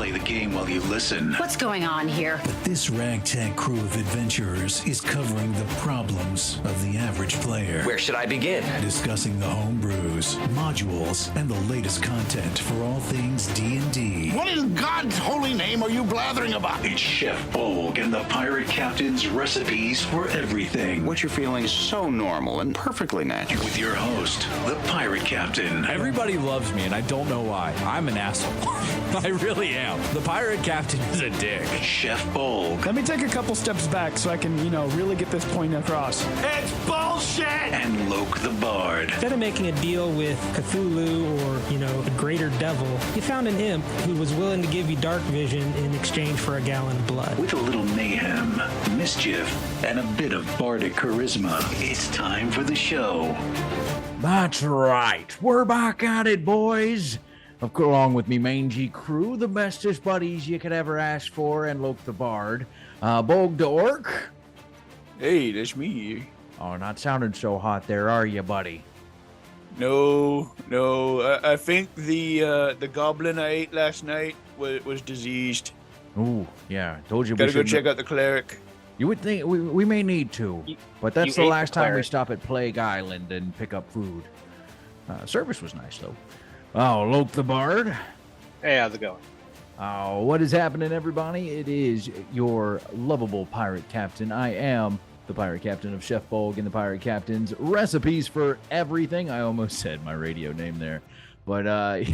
play the game while you listen. What's going on here? But this ragtag crew of adventurers is covering the problems of the average player. Where should I begin? Discussing the home brews, modules, and the latest content for all things D&D. What in God's holy name are you blathering about? It's Chef Bolgg and the Pirate Captain's recipes for everything. What you're feeling is so normal and perfectly natural. With your host, the Pirate Captain. Everybody loves me, and I don't know why. I'm an asshole. I really am. The Pirate Captain is a dick. Chef Bolgg. Let me take a couple steps back so I can, really get this point across. It's bullshit! And Loke the Bard. Instead of making a deal with Cthulhu or, a greater devil, you found an imp who was willing to give you dark vision in exchange for a gallon of blood. With a little mayhem, mischief, and a bit of bardic charisma, it's time for the show. That's right. We're back at it, boys. Along with me mangy crew, the bestest buddies you could ever ask for, and Loke the Bard. Bolgg the Orc. Hey, that's me. Oh, not sounding so hot there, are you, buddy? No. I think the goblin I ate last night was diseased. Ooh, yeah. Told you Gotta we go should check out the cleric. You would think we may need to, but that's the last time we stop at Plague Island and pick up food. Service was nice, though. Oh, Loke the Bard. Hey, how's it going? Oh, what is happening, everybody? It is your lovable pirate captain. I am the pirate captain of Chef Bolgg and the Pirate Captain's recipes for everything. I almost said my radio name there. But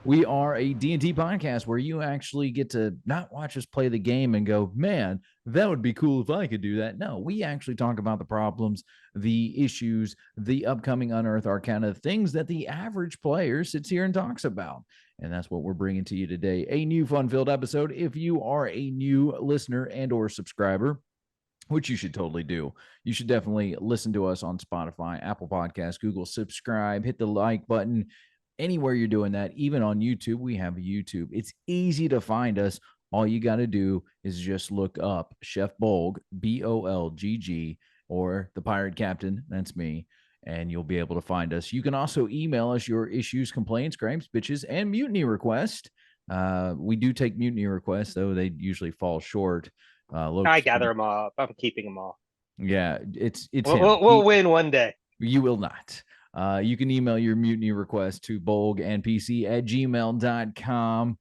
we are a D&D podcast where you actually get to not watch us play the game and go, man, that would be cool if I could do that. No, we actually talk about the problems, the issues, the upcoming Unearthed Arcana, things that the average player sits here and talks about. And that's what we're bringing to you today. A new fun-filled episode. If you are a new listener and or subscriber, which you should totally do, you should definitely listen to us on Spotify, Apple Podcasts, Google, subscribe, hit the like button, anywhere you're doing that, even on YouTube. We have YouTube. It's easy to find us. All you got to do is just look up Chef Bolgg, Bolgg, or the Pirate Captain, that's me, and you'll be able to find us. You can also email us your issues, complaints, gripes, bitches, and mutiny requests. We do take mutiny requests, though they usually fall short. I gather them all up. I'm keeping them all. Yeah, it's we'll win one day. You will not. You can email your mutiny request to bolgandpc@gmail.com,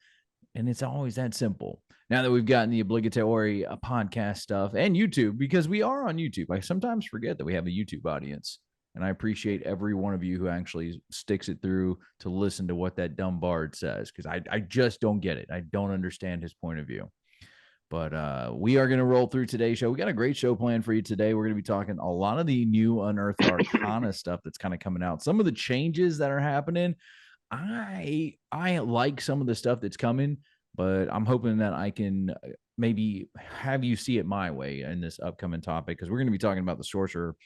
and it's always that simple. Now that we've gotten the obligatory podcast stuff and YouTube, because we are on YouTube, I sometimes forget that we have a YouTube audience, and I appreciate every one of you who actually sticks it through to listen to what that dumb bard says, because I just don't get it. I don't understand his point of view. But we are going to roll through today's show. We got a great show planned for you today. We're going to be talking a lot of the new Unearthed Arcana stuff that's kind of coming out. Some of the changes that are happening. I like some of the stuff that's coming, but I'm hoping that I can maybe have you see it my way in this upcoming topic, because we're going to be talking about the Sorcerer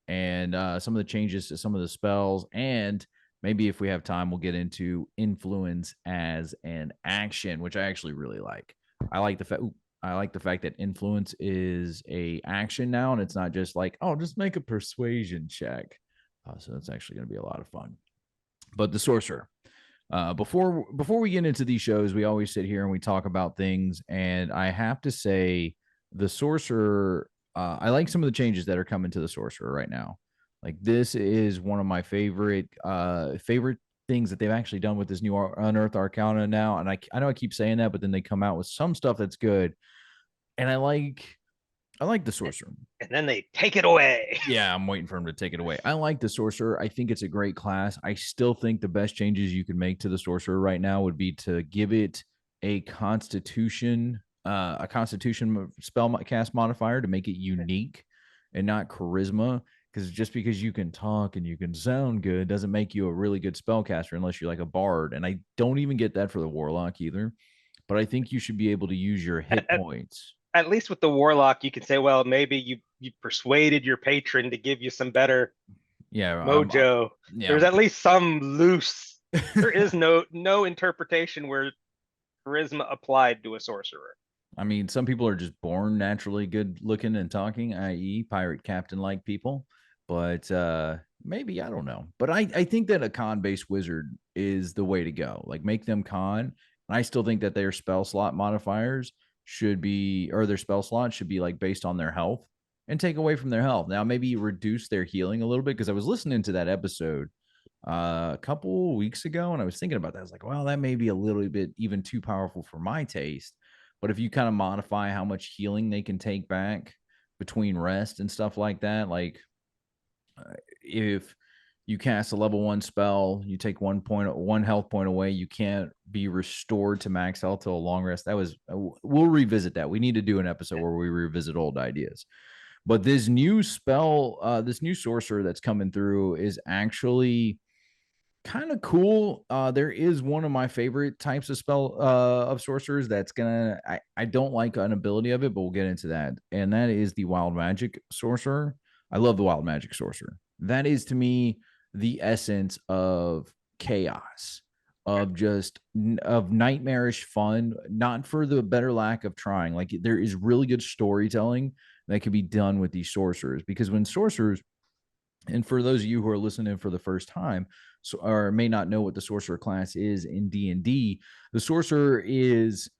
and some of the changes to some of the spells. And maybe if we have time, we'll get into influence as an action, which I actually really like. I like the fact that influence is a action now, and it's not just like, oh, just make a persuasion check. So that's actually going to be a lot of fun. But the Sorcerer, before we get into these shows, we always sit here and we talk about things. And I have to say, the Sorcerer, I like some of the changes that are coming to the Sorcerer right now. Like, this is one of my favorite things that they've actually done with this new Unearthed Arcana now. And I know I keep saying that, but then they come out with some stuff that's good. And I like the Sorcerer. And then they take it away. Yeah, I'm waiting for him to take it away. I like the Sorcerer. I think it's a great class. I still think the best changes you could make to the Sorcerer right now would be to give it a Constitution spell cast modifier to make it unique and not charisma. Because just because you can talk and you can sound good doesn't make you a really good spellcaster unless you're like a bard. And I don't even get that for the Warlock either. But I think you should be able to use your hit points. At least with the Warlock, you can say, well, maybe you persuaded your patron to give you some better mojo. There's at least some loose. There is no interpretation where charisma applied to a sorcerer. I mean, some people are just born naturally good looking and talking, i.e. pirate captain-like people. But maybe, I don't know. But I think that a con-based wizard is the way to go. Like, make them con And I still think that their spell slot modifiers should be, or their spell slot should be like based on their health and take away from their health. Now, maybe reduce their healing a little bit, because I was listening to that episode a couple weeks ago and I was thinking about that. I was like, well, that may be a little bit even too powerful for my taste. But if you kind of modify how much healing they can take back between rest and stuff like that, like if you cast a level 1 spell, you take 1 health point away, you can't be restored to max health till a long rest. That was, we'll revisit that. We need to do an episode where we revisit old ideas. But this new spell, this new sorcerer that's coming through is actually kind of cool. There is one of my favorite types of spell of sorcerers that's gonna, I don't like an ability of it, but we'll get into that. And that is the wild magic sorcerer. I love the wild magic sorcerer. That is to me the essence of chaos, of just of nightmarish fun, not for the better lack of trying. Like, there is really good storytelling that can be done with these sorcerers, because when sorcerers, and for those of you who are listening for the first time, so, or may not know what the sorcerer class is in D&D, the sorcerer is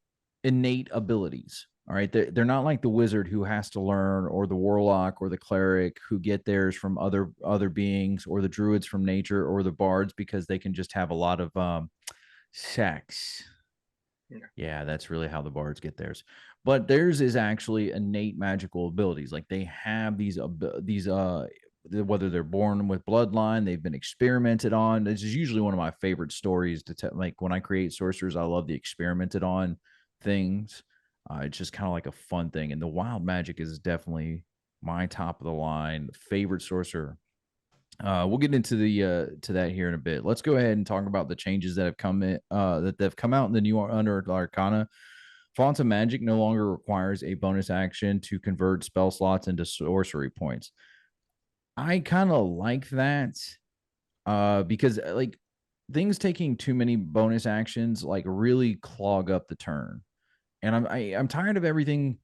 innate abilities. All right, they're not like the wizard who has to learn, or the warlock or the cleric who get theirs from other beings, or the druids from nature, or the bards because they can just have a lot of sex. Yeah, that's really how the bards get theirs. But theirs is actually innate magical abilities. Like, they have these whether they're born with bloodline, they've been experimented on. This is usually one of my favorite stories to like when I create sorcerers. I love the experimented on things. It's just kind of like a fun thing. And the wild magic is definitely my top of the line favorite sorcerer. We'll get into the to that here in a bit. Let's go ahead and talk about the changes that have come in that have come out in the new Unearthed Arcana. Font of Magic no longer requires a bonus action to convert spell slots into sorcery points. I kind of like that because like things taking too many bonus actions like really clog up the turn. And I'm tired of everything.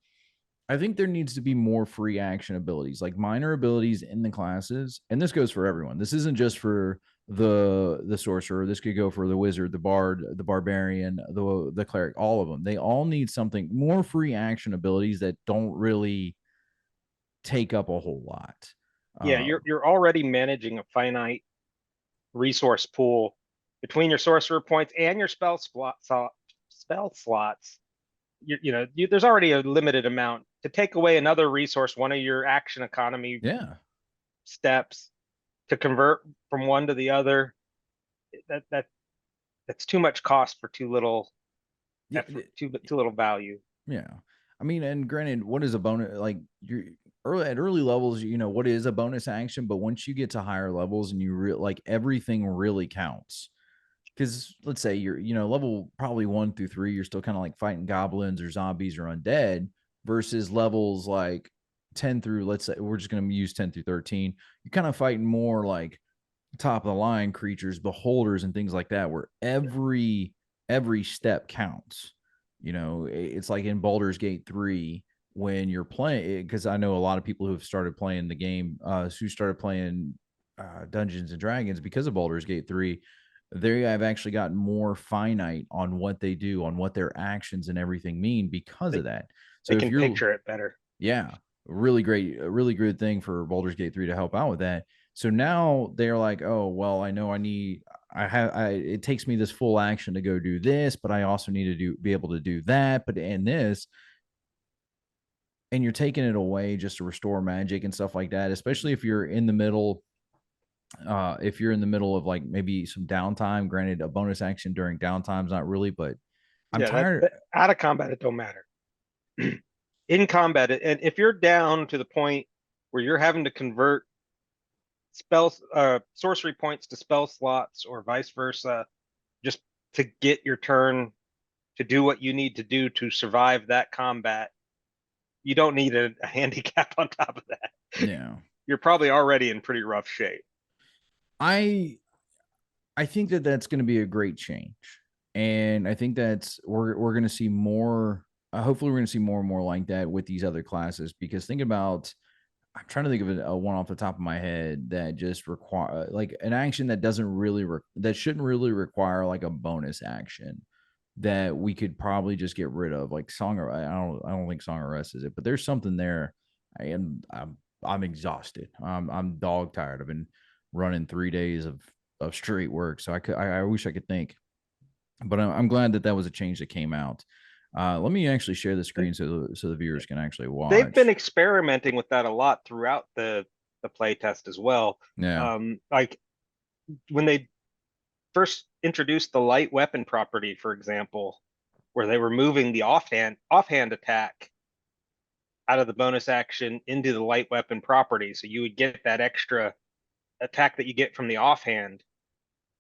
I think there needs to be more free action abilities, like minor abilities in the classes. And this goes for everyone. This isn't just for the sorcerer. This could go for the wizard, the bard, the barbarian, the cleric, all of them. They all need something more free action abilities that don't really take up a whole lot. Yeah, you're already managing a finite resource pool between your sorcerer points and your spell slots. There's already a limited amount. To take away another resource, one of your action economy steps to convert from one to the other, that's too much cost for too little effort, too little value. Yeah, I mean, and granted, what is a bonus? Like, you're at early levels, what is a bonus action? But once you get to higher levels and you like everything really counts. Because let's say you're, level probably 1 through 3, you're still kind of like fighting goblins or zombies or undead, versus levels like 10 through, let's say we're just going to use 10 through 13. You're kind of fighting more like top of the line creatures, beholders, and things like that, where every step counts. It's like in Baldur's Gate 3 when you're playing, because I know a lot of people who have started playing the game, who started playing Dungeons and Dragons because of Baldur's Gate 3. They have actually gotten more finite on what they do, on what their actions and everything mean because of that. So they can picture it better. Yeah, really great, a really good thing for Baldur's Gate 3 to help out with that. So now they're like, oh, well, I know it takes me this full action to go do this, but I also need to be able to do that, but in this, and you're taking it away just to restore magic and stuff like that, especially if you're in the middle. If you're in the middle of like maybe some downtime, granted a bonus action during downtime's not really, but I'm tired. Out of combat, it don't matter. In combat, and if you're down to the point where you're having to convert sorcery points to spell slots or vice versa, just to get your turn to do what you need to do to survive that combat, you don't need a handicap on top of that. Yeah. You're probably already in pretty rough shape. I think that that's going to be a great change, and I think that's we're going to see more. Hopefully, we're going to see more and more like that with these other classes. Because think about, I'm trying to think of a one off the top of my head that just require like an action that doesn't really that shouldn't really require like a bonus action. that we could probably just get rid of. Like I don't think Song of Rest is it, but there's something there. I'm exhausted. I'm dog tired. I've been running 3 days of straight work, so I wish I could think, but I'm glad that was a change that came out. Let me actually share the screen so the viewers can actually watch. They've been experimenting with that a lot throughout the play test as well. Yeah. Like when they first introduced the light weapon property, for example, where they were moving the offhand attack out of the bonus action into the light weapon property, so you would get that extra attack that you get from the offhand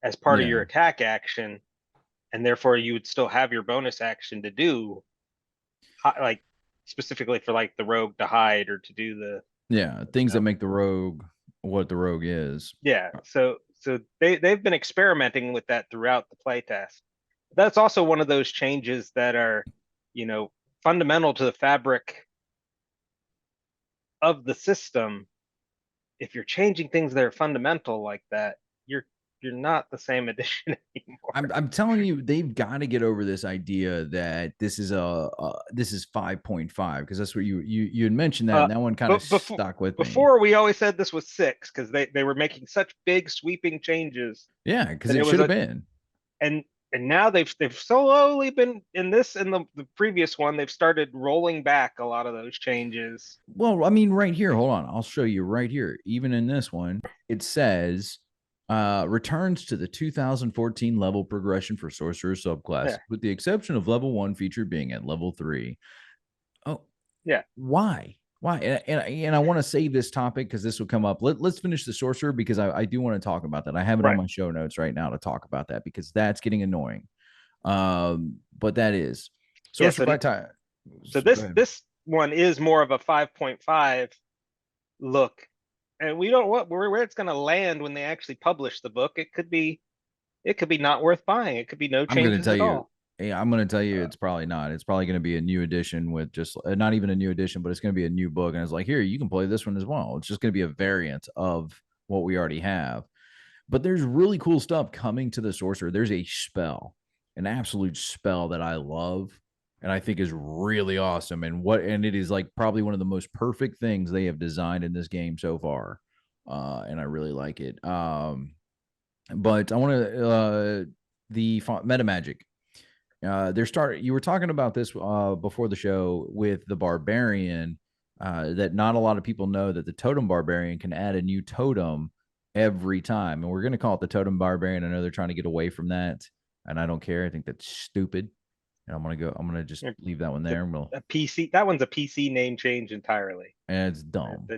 as part of your attack action, and therefore you would still have your bonus action to do, like specifically for like the rogue to hide or to do the things that make the rogue what the rogue is. So they've been experimenting with that throughout the playtest. That's also one of those changes that are, fundamental to the fabric of the system. If you're changing things that are fundamental like that, you're not the same edition anymore. I'm telling you, they've got to get over this idea that this is this is 5.5, because that's what you had mentioned that, and that one kind of stuck with me. Before, we always said this was 6 because they were making such big sweeping changes. Yeah, because it should have been. And now they've slowly been in this, and the previous one, they've started rolling back a lot of those changes. Well, I mean, right here, hold on, I'll show you right here. Even in this one, it says returns to the 2014 level progression for Sorcerer subclass, with the exception of level 1 feature being at level 3. Oh, yeah. Why? And I want to save this topic because this will come up. Let's finish the Sorcerer, because I do want to talk about that. I have it on my show notes right now to talk about that, because that's getting annoying. But that is Sorcerer by time. So this one is more of a 5.5 look. And we don't know where it's going to land when they actually publish the book. It could be not worth buying. It could be no changes at all. Yeah, I'm going to tell you, it's probably not. It's probably going to be a new edition with just not even a new edition, but it's going to be a new book. And it's like, here, you can play this one as well. It's just going to be a variant of what we already have. But there's really cool stuff coming to the Sorcerer. There's a spell, an absolute spell that I love and I think is really awesome. And it is like probably one of the most perfect things they have designed in this game so far. And I really like it. But I want to the meta magic. You were talking about this before the show with the barbarian, that not a lot of people know that the totem barbarian can add a new totem every time, and we're going to call it the totem barbarian. I know they're trying to get away from that, and I don't care. I think that's stupid, and I'm going to just leave that one there. And we'll that one's a PC name change entirely, and it's dumb.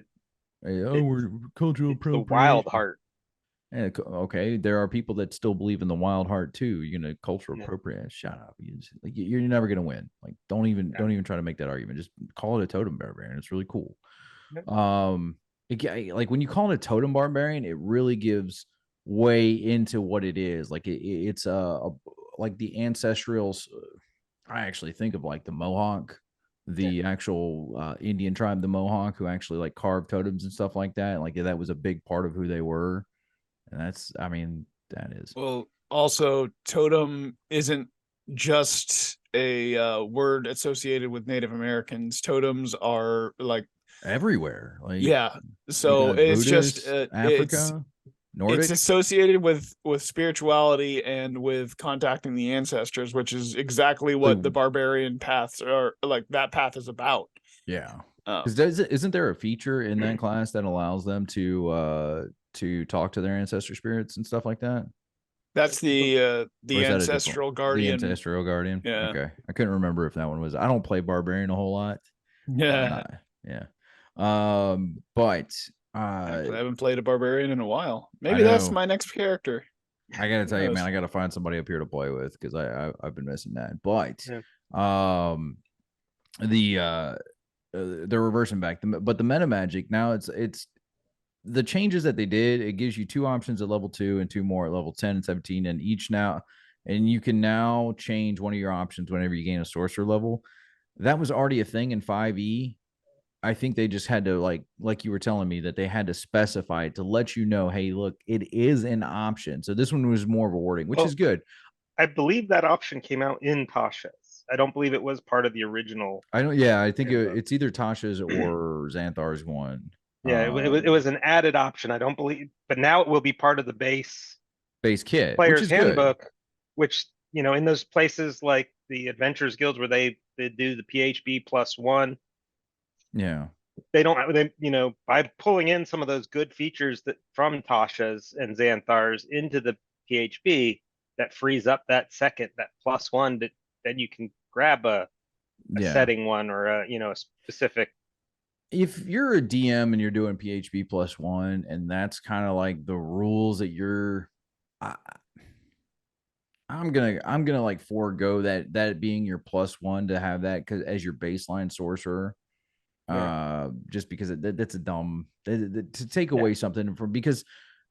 We're cultural appropriation. The Wild Heart. Okay, there are people that still believe in the Wild Heart too. Cultural appropriate. Shut up. You're never gonna win. Like, don't even try to make that argument. Just call it a totem barbarian. It's really cool. Like when you call it a totem barbarian, it really gives way into what it is. Like it's like the ancestral. I actually think of like the Mohawk, the actual Indian tribe, the Mohawk, who actually like carved totems and stuff like that. Like that was a big part of who they were. And that is. Well, also, totem isn't just a word associated with Native Americans. Totems are like everywhere. Like, so it's Buddhist, just Africa, Nordic. It's associated with spirituality and with contacting the ancestors, which is exactly what the barbarian paths are. Like, that path is about. Yeah. Because isn't there a feature in that class that allows them to talk to their ancestor spirits and stuff like that? That's the ancestral guardian. The ancestral guardian. Yeah. Okay. I couldn't remember if that one was. I don't play barbarian a whole lot. Yeah. Yeah. But I haven't played a barbarian in a while. Maybe that's my next character. I gotta tell you, man, I gotta find somebody up here to play with, because I've been missing that. But they're reversing back. But the meta magic now, it's the changes that they did. It gives you 2 options at level 2 and 2 more at level 10 and 17, and you can now change one of your options whenever you gain a sorcerer level. That was already a thing in 5e. I think they just had to, like you were telling me, that they had to specify it to let you know, hey, look, it is an option. So this one was more rewarding, which is good. I believe that option came out in Tasha's. I don't believe it was part of the original. I don't. Yeah, I think it's either Tasha's or Xanthar's one. Yeah, it was an added option. I don't believe, but now it will be part of the base kit, player's which is handbook, good. which, in those places like the Adventurers Guilds where they do the PHB +1. Yeah. They don't, by pulling in some of those good features that from Tasha's and Xanthar's into the PHB, that frees up that +1 that then you can grab a setting one or a specific. If you're a DM and you're doing PHB +1 and that's kind of like the rules that you're, I'm gonna like forego that being your +1 to have that because as your baseline sorcerer, just because that's a dumb to take away something from, because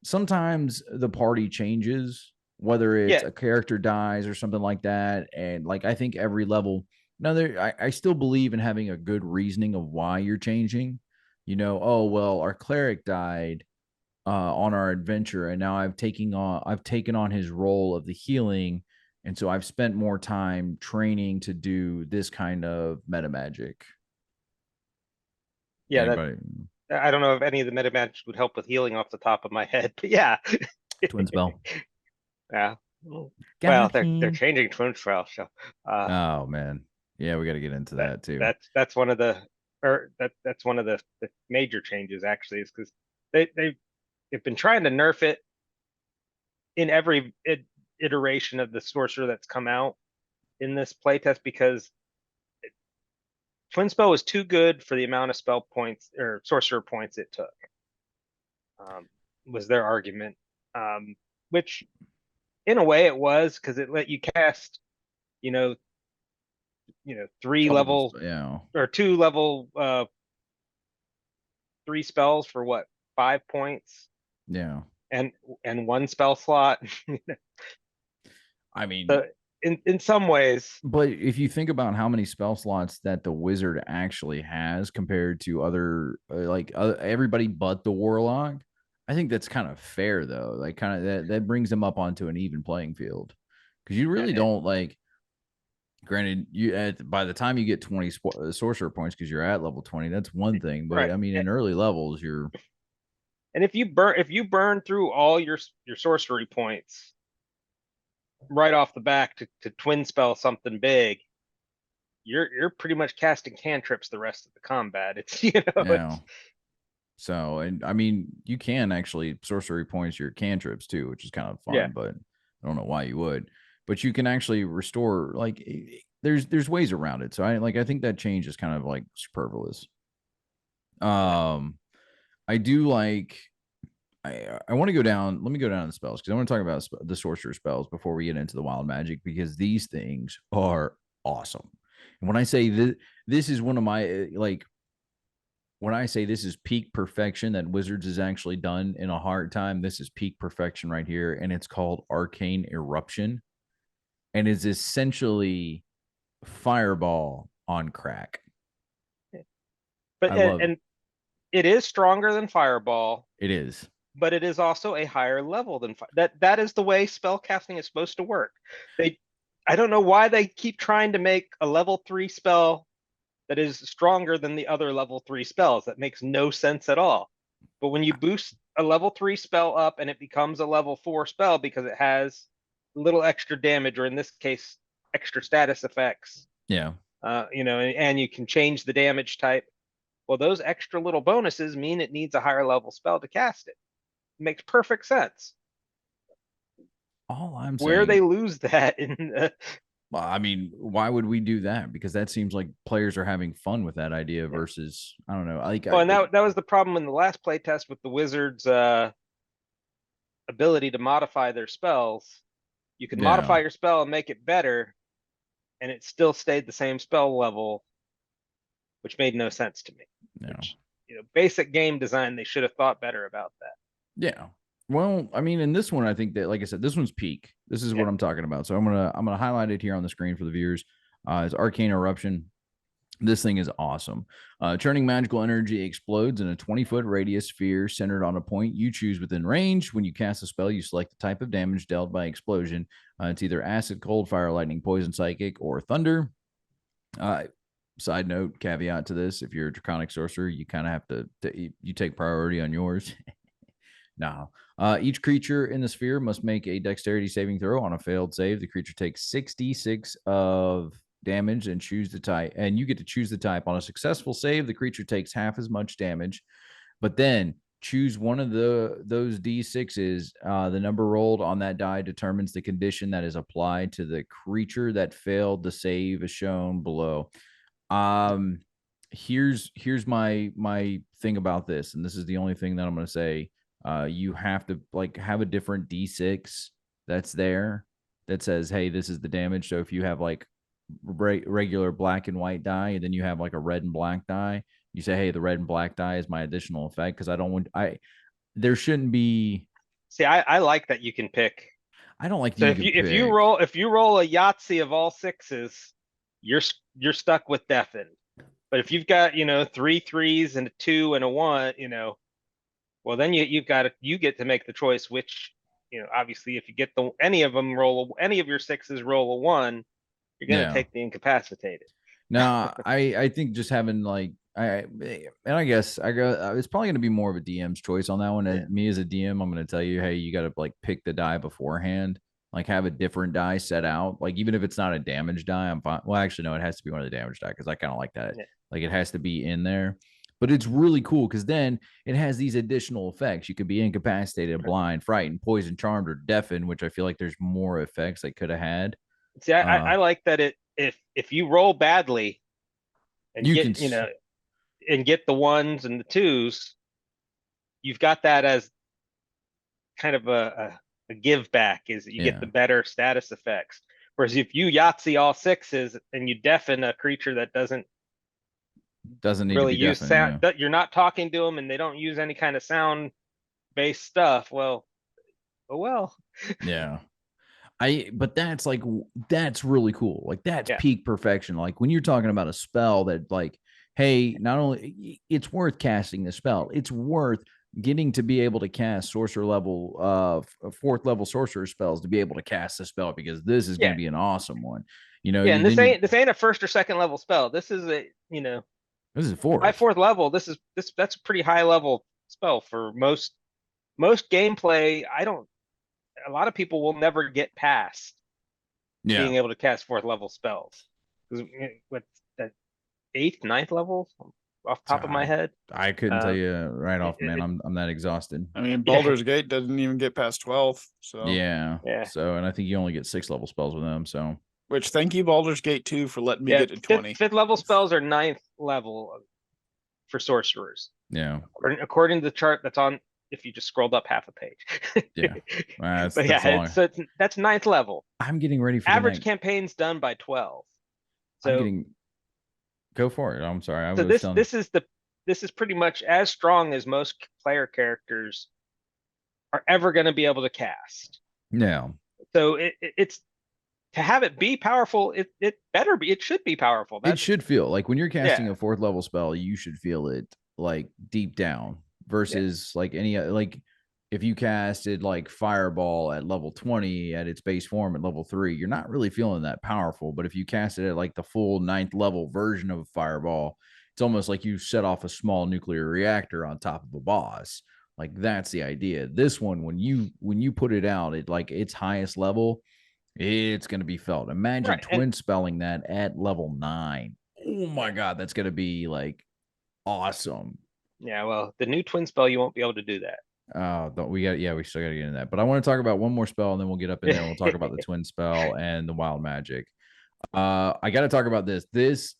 sometimes the party changes, whether it's a character dies or something like that, and like I think every level. Now, I still believe in having a good reasoning of why you're changing. Oh well, our cleric died on our adventure, and now I've taken on his role of the healing, and so I've spent more time training to do this kind of meta magic. Yeah, I don't know if any of the meta magic would help with healing off the top of my head, but yeah, Twin spell. Yeah. Well, they're changing Twin spell, so. Oh man. Yeah, we got to get into that too. That's one of the major changes actually, is because they've been trying to nerf it in every iteration of the sorcerer that's come out in this playtest, because Twin spell was too good for the amount of spell points or sorcerer points it took. Was their argument, which in a way it was, because it let you cast, 3 level, or 2 level 3 spells for what, 5 points? Yeah. And 1 spell slot. I mean, in some ways. But if you think about how many spell slots that the wizard actually has compared to other everybody but the warlock, I think that's kind of fair though. Like kind of that brings them up onto an even playing field, because you really don't like. Granted, by the time you get 20 sorcerer points because you're at level 20, that's one thing. But I mean, in early levels, you're. And if you burn through all your sorcery points right off the back to twin spell something big, you're pretty much casting cantrips the rest of the combat. It's So, and I mean, you can actually sorcery points your cantrips too, which is kind of fun. But I don't know why you would. But you can actually restore, like, there's ways around it. So I think that change is kind of like superfluous. I do like. I want to go down. Let me go down to the spells, because I want to talk about the sorcerer spells before we get into the wild magic, because these things are awesome. And when I say this is one of my when I say this is peak perfection that Wizards has actually done in a hard time, this is peak perfection right here, and it's called Arcane Eruption, and is essentially Fireball on crack. But and it is stronger than Fireball. It is. But it is also a higher level than that is the way spell casting is supposed to work. I don't know why they keep trying to make a level 3 spell that is stronger than the other level 3 spells. That makes no sense at all. But when you boost a level 3 spell up and it becomes a level 4 spell because it has a little extra damage, or in this case, extra status effects. Yeah. And you can change the damage type. Well, those extra little bonuses mean it needs a higher level spell to cast it. Makes perfect sense. All I'm saying, where they lose that in well, I mean, why would we do that? Because that seems like players are having fun with that idea versus, I don't know. And that was the problem in the last playtest with the Wizards' ability to modify their spells. You can modify your spell and make it better, and it still stayed the same spell level, which made no sense to me. Which, basic game design, they should have thought better about that. Yeah. Well, I mean, in this one, I think that, like I said, this one's peak. This is what I'm talking about. So I'm gonna highlight it here on the screen for the viewers. It's Arcane Eruption. This thing is awesome. Churning magical energy explodes in a 20-foot radius sphere centered on a point you choose within range. When you cast a spell, you select the type of damage dealt by explosion. It's either acid, cold, fire, lightning, poison, psychic, or thunder. Side note, caveat to this: if you're a draconic sorcerer, you kind of have to you take priority on yours. No. Each creature in the sphere must make a dexterity saving throw. On a failed save, the creature takes 66 of damage and choose the type, and you get to choose the type. On a successful save, the creature takes half as much damage, but then choose one of those d6s. The number rolled on that die determines the condition that is applied to the creature that failed the save, as shown below. Here's my thing about this, and this is the only thing that I'm going to say. You have to like have a different d6 that's there that says, hey, this is the damage. So if you have like regular black and white die, and then you have like a red and black die, you say, hey, the red and black die is my additional effect, because there shouldn't be. See, I like that you can pick. I don't like. So if you roll a Yahtzee of all sixes, you're stuck with deafened. But if you've got 3 3s and a 2 and a 1, well, then you get to make the choice which, obviously if you get any of your sixes roll a 1, you're going to take the incapacitated. No, I think just having like, I guess it's probably going to be more of a DM's choice on that one. Yeah. Me as a DM, I'm going to tell you, hey, you got to like pick the die beforehand, like have a different die set out. Like even if it's not a damage die, I'm fine. Well, actually, no, it has to be one of the damage die, because I kind of like that. Yeah. Like it has to be in there. But it's really cool because then it has these additional effects. You could be incapacitated, blind, frightened, poisoned, charmed, or deafened, which I feel like there's more effects I could have had. See, I like that if you roll badly and you get the 1s and the 2s, you've got that as kind of a give back, is that you get the better status effects. Whereas if you Yahtzee all 6s and you deafen a creature that doesn't need really to be use deafened, sound, you're not talking to them and they don't use any kind of sound based stuff, well, yeah. But that's really cool. Like that's peak perfection. Like when you're talking about a spell that like, hey, not only it's worth casting the spell, it's worth getting to be able to cast sorcerer level, 4th level sorcerer spells to be able to cast the spell, because this is going to be an awesome one. And this ain't a 1st or 2nd level spell. This is this is 4th. By 4th level, that's a pretty high level spell for most gameplay. A lot of people will never get past being able to cast 4th level spells. What's that, 8th, 9th level off the top of my head? I couldn't tell you right off, man. I'm that exhausted. I mean, Baldur's Gate doesn't even get past 12th. So yeah. So, and I think you only get 6th level spells with them. So, which thank you, Baldur's Gate 2, for letting me get to 20. 5th level spells are 9th level for sorcerers. Yeah. According to the chart that's on, if you just scrolled up half a page. Yeah. That's 9th level. I'm getting ready for average campaigns done by 12. So go for it. I'm sorry. This is pretty much as strong as most player characters are ever going to be able to cast. Yeah. So it's to have it be powerful. It should be powerful. It should feel like when you're casting a 4th level spell, you should feel it like deep down versus like any, like if you casted like Fireball at level 20 at its base form at level 3, you're not really feeling that powerful. But if you cast it at like the full 9th level version of Fireball, it's almost like you set off a small nuclear reactor on top of a boss. Like that's the idea. This one, when you put it out at like its highest level, it's going to be felt. Imagine twin spelling that at level 9. Oh my God, that's going to be like awesome. Yeah, well, the new twin spell, you won't be able to do that. We still got to get into that. But I want to talk about one more spell, and then we'll get up in there and we'll talk about the twin spell and the wild magic. I got to talk about this.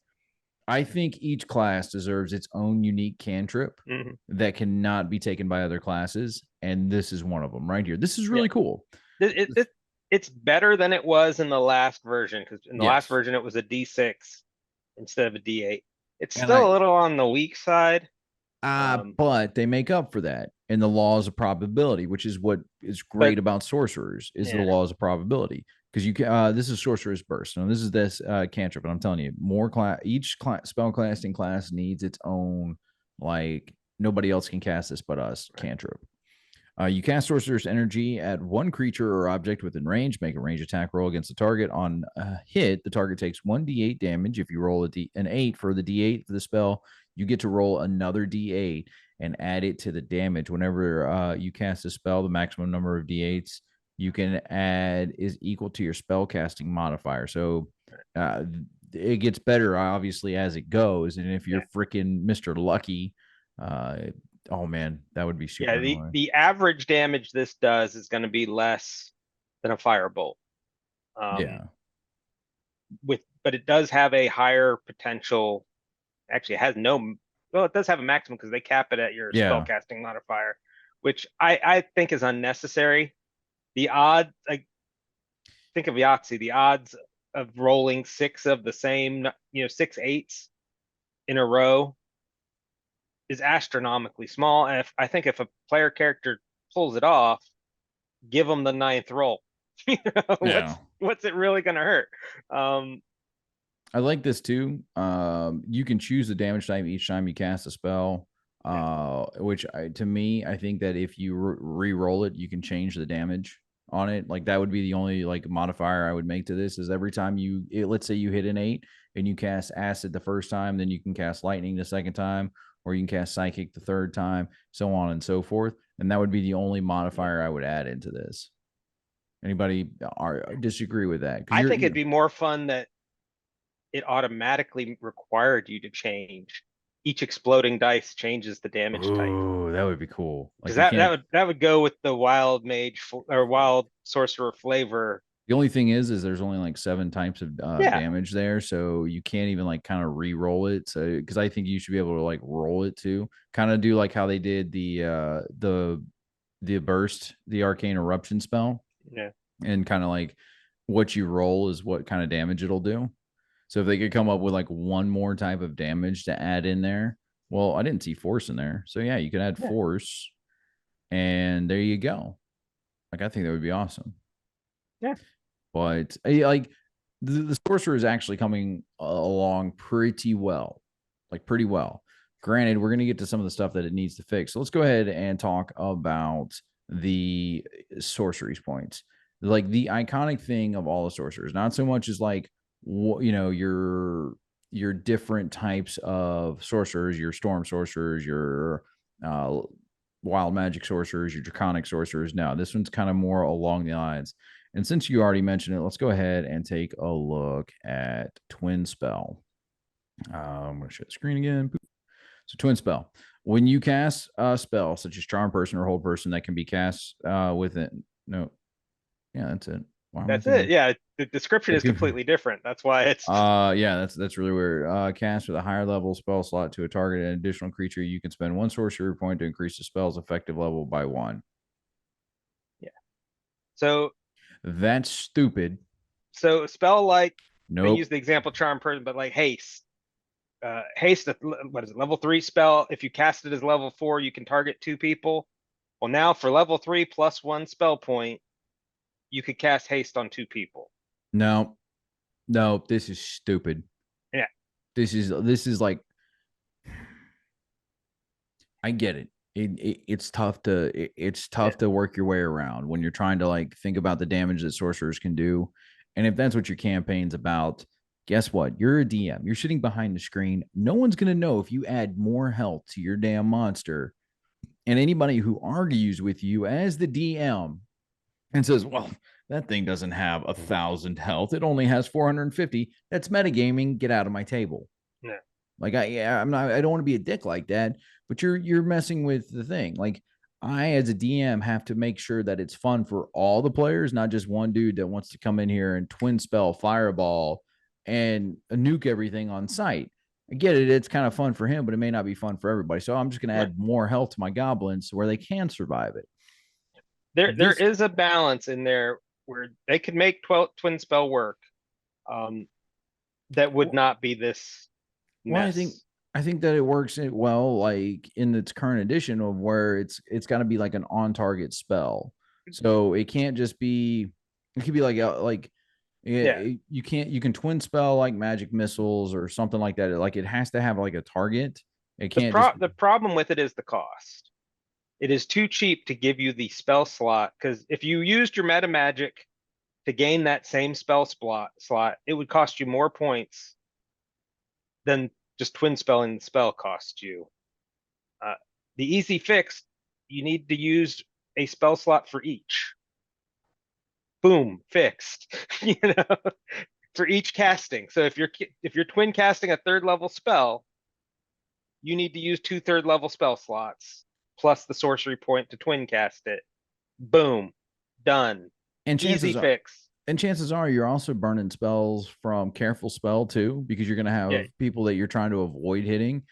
I think each class deserves its own unique cantrip that cannot be taken by other classes, and this is one of them right here. This is really cool. It's better than it was in the last version, because in the last version it was a D6 instead of a D8. It's still a little on the weak side. But they make up for that in the laws of probability, which is what is great about sorcerers, is the laws of probability. because you can. This is Sorcerer's Burst. Now, this is this cantrip, and I'm telling you, each spell casting class needs its own, like, nobody else can cast this but us cantrip. You cast Sorcerer's Energy at one creature or object within range. Make a range attack roll against the target. On a hit, the target takes 1d8 damage. If you roll an 8 for the d8 for the spell, you get to roll another d8 and add it to the damage. Whenever you cast a spell, the maximum number of d8s you can add is equal to your spell casting modifier. So it gets better, obviously, as it goes. And if you're freaking Mr. Lucky, oh man, that would be super. Yeah, the average damage this does is going to be less than a firebolt. But it does have a higher potential. Actually, it has no. Well, it does have a maximum because they cap it at your spellcasting modifier, which I think is unnecessary. The odds, like, think of Yahtzee, the odds of rolling 6 of the same, 6 8s in a row is astronomically small. And I think if a player character pulls it off, give them the 9th roll. What's it really going to hurt? I like this too. You can choose the damage type each time you cast a spell. Which to me, I think that if you re-roll it, you can change the damage on it. Like, that would be the only like modifier I would make to this, is every time let's say you hit an 8 and you cast acid the first time, then you can cast lightning the second time, or you can cast psychic the third time, so on and so forth. And that would be the only modifier I would add into this. Anybody disagree with that? I think it'd be more fun that it automatically required you to change. Each exploding dice changes the damage type. Oh, that would be cool. Because that would go with the wild mage or wild sorcerer flavor. The only thing is there's only like 7 types of damage there, so you can't even like kind of re-roll it. So because I think you should be able to like roll it too, kind of do like how they did the burst, the arcane eruption spell. Yeah, and kind of like what you roll is what kind of damage it'll do. So if they could come up with like one more type of damage to add in there, well, I didn't see force in there. So yeah, you could add force, and there you go. Like, I think that would be awesome. Yeah. But like the sorcerer is actually coming along pretty well. Like, pretty well. Granted, we're going to get to some of the stuff that it needs to fix. So let's go ahead and talk about the sorceries points. Like, the iconic thing of all the sorcerers, not so much as like, your different types of sorcerers, your storm sorcerers, your wild magic sorcerers, your draconic sorcerers. No, this one's kind of more along the lines. And since you already mentioned it, let's go ahead and take a look at Twin Spell. I'm going to share the screen again. So Twin Spell. When you cast a spell such as Charm Person or Hold Person that can be cast with it. No. Yeah, that's it. That's it. Yeah, the description is completely different. That's why it's that's really weird. Cast with a higher level spell slot to a target and additional creature, you can spend 1 sorcery point to increase the spell's effective level by 1. Yeah. So that's stupid. So a spell like, nope. Use the example Charm Person, but like haste. Haste, what is it? Level 3 spell. If you cast it as level 4, you can target 2 people. Well, now for level 3 plus 1 spell point, you could cast haste on 2 people. No, this is stupid. Yeah. This is like, I get it. It's tough to work your way around when you're trying to like think about the damage that sorcerers can do. And if that's what your campaign's about, guess what? You're a DM. You're sitting behind the screen. No one's going to know if you add more health to your damn monster. And anybody who argues with you as the DM and says, well, that thing doesn't have 1,000 health. It only has 450. That's metagaming. Get out of my table. Yeah. Like, I don't want to be a dick like that, but you're messing with the thing. Like, I, as a DM, have to make sure that it's fun for all the players, not just one dude that wants to come in here and twin spell fireball and nuke everything on sight. I get it. It's kind of fun for him, but it may not be fun for everybody. So I'm just going to add more health to my goblins where they can survive it. There is a balance in there where they could make twin spell work. That would not be this mess. Well, I think that it works well, like in its current edition of where it's got to be like an on target spell. So it can't just be. It could be like You can't. You can twin spell like magic missiles or something like that. Like it has to have like a target. It can't. The problem with it is the cost. It is too cheap to give you the spell slot, because if you used your meta magic to gain that same spell slot, it would cost you more points than just twin spelling the spell cost you. The easy fix, you need to use a spell slot for each. Boom, fixed. You know, for each casting. So if you're twin casting a 3rd level spell, you need to use 2 3rd level spell slots plus the sorcery point to twin cast it. Boom, done. And easy fix. And chances are you're also burning spells from careful spell too, because you're going to have people that you're trying to avoid hitting.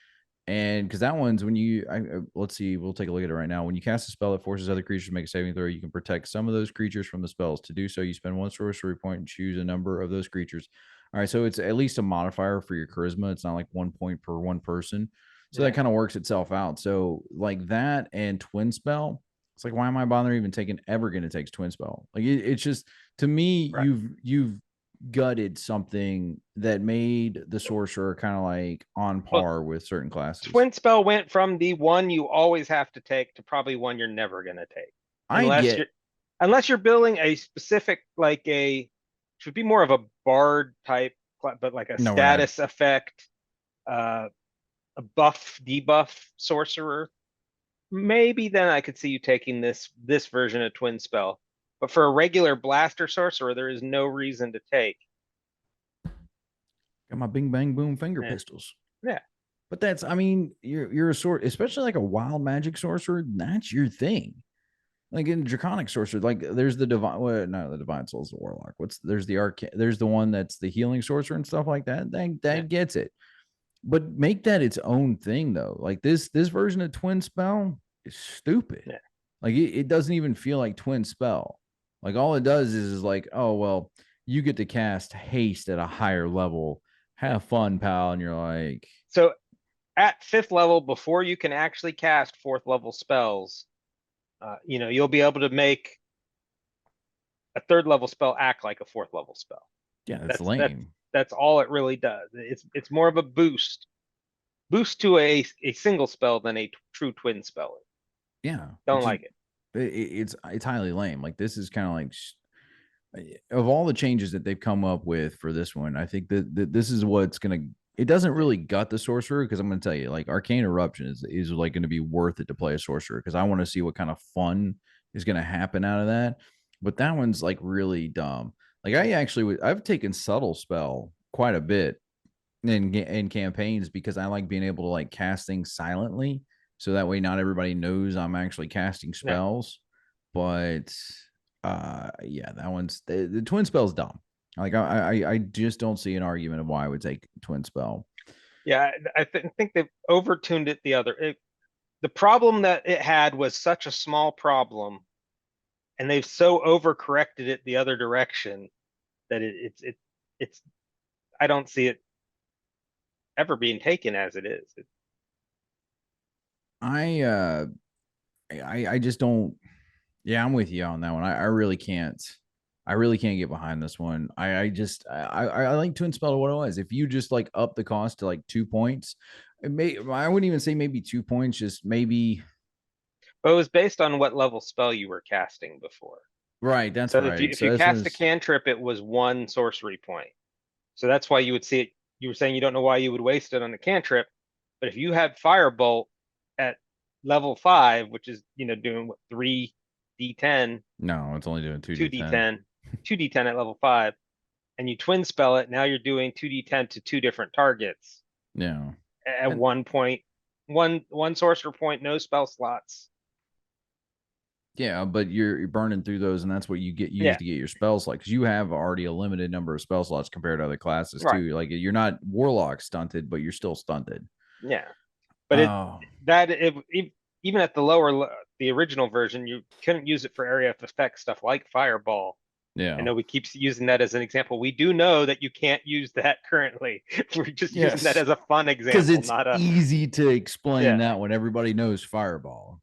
And because that one's when let's see, we'll take a look at it right now. When you cast a spell that forces other creatures to make a saving throw, you can protect some of those creatures from the spells. To do so, you spend 1 sorcery point and choose a number of those creatures. All right, so it's at least a modifier for your charisma. It's not like 1 point per one person. So that kind of works itself out. So like that and twin spell, it's like, why am I bothering even taking going to take twin spell? Like it's just, to me, you've gutted something that made the sorcerer kind of like on par with certain classes. Twin spell went from the one you always have to take to probably one you're never going to take. Unless you're building a specific, like should be more of a bard type, but like a status effect, a buff debuff sorcerer. Maybe then I could see you taking this version of twin spell. But for a regular blaster sorcerer, there is no reason to take. Got my bing bang boom finger pistols. Yeah. But that's, I mean, you're a sort, especially like a wild magic sorcerer, that's your thing. Like in draconic sorcerer, like there's the divine, the divine soul's the warlock. There's the one that's the healing sorcerer and stuff like that. That gets it. But make that its own thing though. Like this version of twin spell is stupid. Yeah. Like it doesn't even feel like twin spell. Like all it does is like, oh well, you get to cast haste at a higher level. Have fun, pal. And you're like, so at 5th level, before you can actually cast 4th level spells, you'll be able to make a 3rd level spell act like a 4th level spell. Yeah, that's lame. That's all it really does. It's more of a boost to a single spell than a true twin spell. Yeah, don't like it. It's highly lame. Like this is kind of like, of all the changes that they've come up with for this one, I think that this is what's gonna. It doesn't really gut the sorcerer, because I'm gonna tell you, like Arcane Eruption is like going to be worth it to play a sorcerer, because I want to see what kind of fun is going to happen out of that. But that one's like really dumb. Like I've taken subtle spell quite a bit in campaigns, because I like being able to like cast things silently. So that way, not everybody knows I'm actually casting spells. But that one's the twin spell's dumb. Like I just don't see an argument of why I would take twin spell. Yeah, I think they've overtuned it. The problem that it had was such a small problem, and they've so overcorrected it the other direction that it's I don't see it ever being taken as it is. I just don't. Yeah, I'm with you on that one. I really can't get behind this one. I like twin spell to what it was. If you just like up the cost to like 2 points, I wouldn't even say maybe 2 points, just maybe. But it was based on what level spell you were casting before. Right, that's so right. If you cast a cantrip, it was 1 sorcery point. So that's why you would see it. You were saying you don't know why you would waste it on the cantrip, but if you had Firebolt at level 5, which is doing what, 3d10? No, it's only doing 2d10. 2d10 at level 5, and you twin spell it. Now you're doing 2d10 to 2 different targets. Yeah. At 1 point, one sorcerer point, no spell slots. Yeah, but you're burning through those, and that's what you get used to get your spell slot, because you have already a limited number of spell slots compared to other classes too. Like you're not warlock stunted, but you're still stunted. Yeah, but even at the original version, you couldn't use it for area of effect stuff like Fireball. Yeah, I know we keep using that as an example. We do know that you can't use that currently. We're just using that as a fun example, because it's easy to explain that when everybody knows Fireball.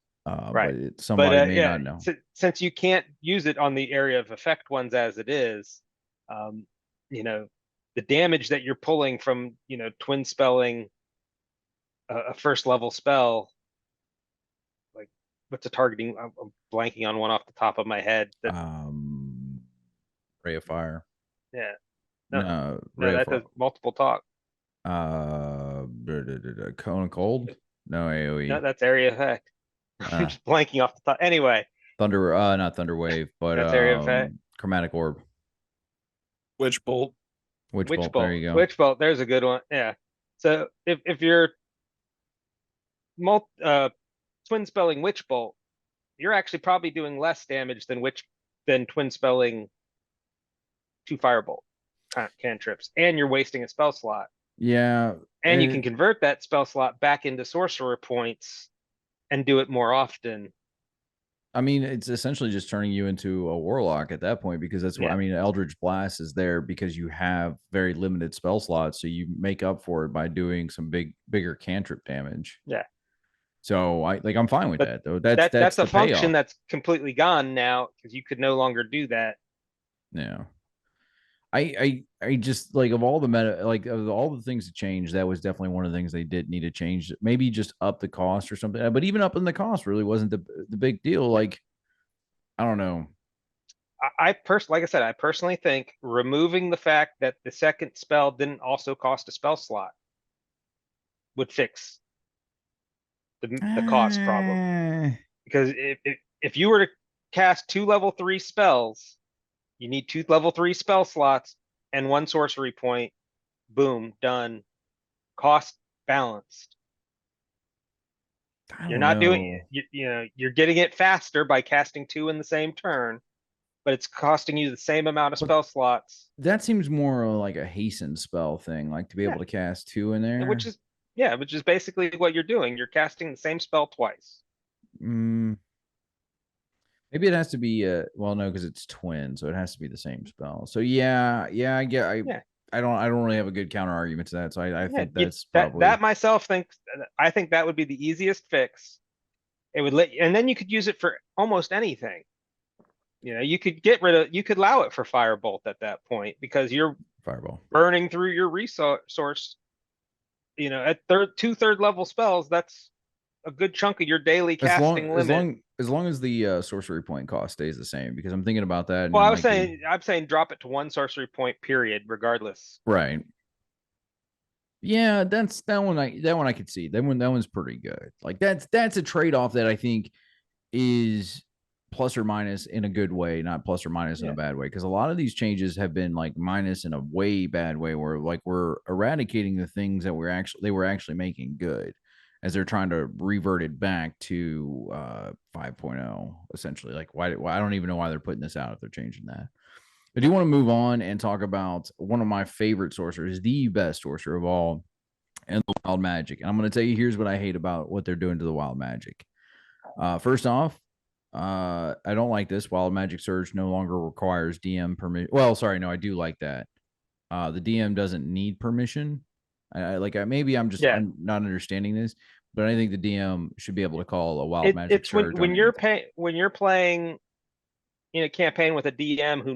Right. But somebody may not know. Since you can't use it on the area of effect ones as it is, the damage that you're pulling from, twin spelling a first level spell. Like, what's a targeting? I'm blanking on one off the top of my head. Ray of Fire. Yeah. No, that does multiple talk. Cone of Cold? No, AoE. No, that's area effect. I'm just blanking off the top. Anyway. Not Thunder Wave, but that's area effect. Chromatic Orb. Witch Bolt. Witch Bolt. There you go. Witch Bolt. There's a good one. Yeah. So if you're twin spelling Witch Bolt, you're actually probably doing less damage than twin spelling 2 Firebolt cantrips, and you're wasting a spell slot. Yeah. And you can convert that spell slot back into sorcerer points and do it more often. I mean, it's essentially just turning you into a warlock at that point, because that's what I mean. Eldritch Blast is there because you have very limited spell slots, so you make up for it by doing some bigger cantrip damage. Yeah. So I'm fine with that though. That's a function that's completely gone now because you could no longer do that. Yeah. I just of all the meta, of all the things to change, that was definitely one of the things they did need to change. Maybe just up the cost or something. But even up in the cost really wasn't the big deal. I don't know. I personally think removing the fact that the second spell didn't also cost a spell slot would fix the cost problem. Because if you were to cast 2 level 3 spells, you need 2 level 3 spell slots and 1 sorcery point. Boom, done. Cost balanced. You're not doing you're getting it faster by casting 2 in the same turn, but it's costing you the same amount of spell slots. That seems more like a hastened spell thing, to be able to cast 2 in there. Which is basically what you're doing. You're casting the same spell twice. Maybe it has to be no, because it's twin, so it has to be the same spell. So I don't really have a good counter argument to that. So I think that's probably I think that would be the easiest fix. It would and then you could use it for almost anything. You could allow it for Firebolt at that point because you're Fireball burning through your resource. At 2/3 level spells, that's a good chunk of your daily casting limit. As long as the sorcery point cost stays the same, because I'm thinking about that. Well, I'm saying drop it to 1 sorcery point period, regardless. Right. Yeah, that one I could see. That one's pretty good. That's a trade-off that I think is plus or minus in a good way, not plus or minus in a bad way. Because a lot of these changes have been minus in a way bad way, where we're eradicating the things that they were actually making good, as they're trying to revert it back to 5.0, essentially. Why I don't even know why they're putting this out if they're changing that. I do want to move on and talk about one of my favorite sorcerers, the best sorcerer of all, and the wild magic. And I'm going to tell you, here's what I hate about what they're doing to the wild magic. First off, I don't like this. Wild magic surge no longer requires DM permission. Well, sorry, no, I do like that. The DM doesn't need permission. Maybe I'm not understanding this, but I think the DM should be able to call a wild magic surge. When you're playing in a campaign with a DM who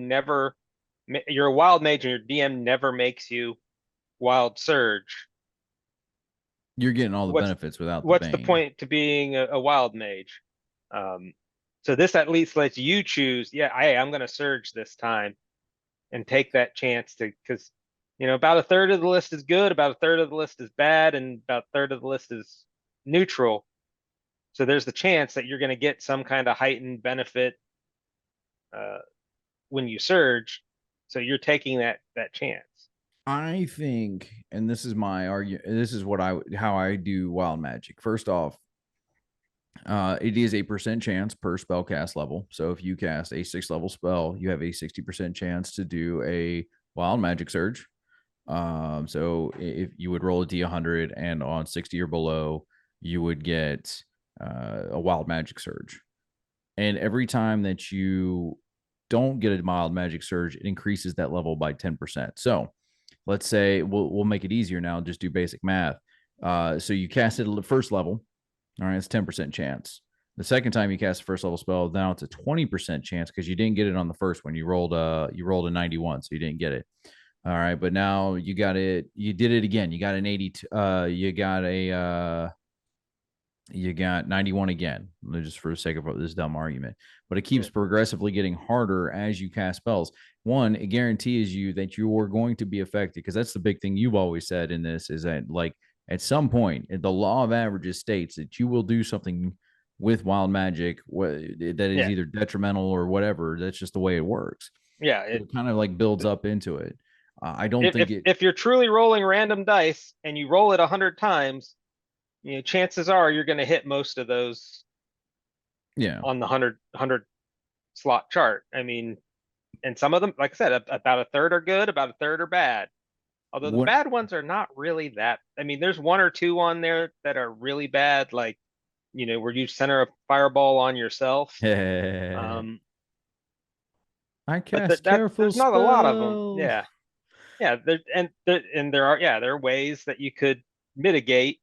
you're a wild mage and your DM never makes you wild surge. You're getting all the benefits without what's the point to being a wild mage? So this at least lets you choose. I'm going to surge this time and take that chance because about a third of the list is good, about a third of the list is bad, and about a third of the list is neutral. So there's the chance that you're going to get some kind of heightened benefit when you surge. So you're taking that chance. I think, and this is my argument, this is how I do wild magic. First off, it is a % chance per spell cast level. So if you cast a 6th level spell, you have a 60% chance to do a wild magic surge. So if you would roll a D100 and on 60 or below, you would get a wild magic surge. And every time that you don't get a wild magic surge, it increases that level by 10%. So let's say we'll make it easier now. Just do basic math. So you cast it at the first level. All right, it's 10% chance. The second time you cast a first level spell, now it's a 20% chance because you didn't get it on the first one. You rolled a 91, so you didn't get it. All right, but now you got it. You did it again. You got an 82. You got 91 again, just for the sake of this dumb argument. But it keeps progressively getting harder as you cast spells. One, it guarantees you that you are going to be affected, because that's the big thing you've always said in this, is that like at some point, the law of averages states that you will do something with wild magic that is either detrimental or whatever. That's just the way it works. Yeah, it kind of like builds up into it. I don't think if you're truly rolling random dice and you roll it 100 times, chances are you're going to hit most of those. Yeah. On the 100 slot chart. I mean, and some of them, like I said, about a third are good, about a third are bad. Although the bad ones are not really that. I mean, there's one or two on there that are really bad, like, where you center a fireball on yourself. I cast careful there's not a lot of them. Yeah. There are ways that you could mitigate.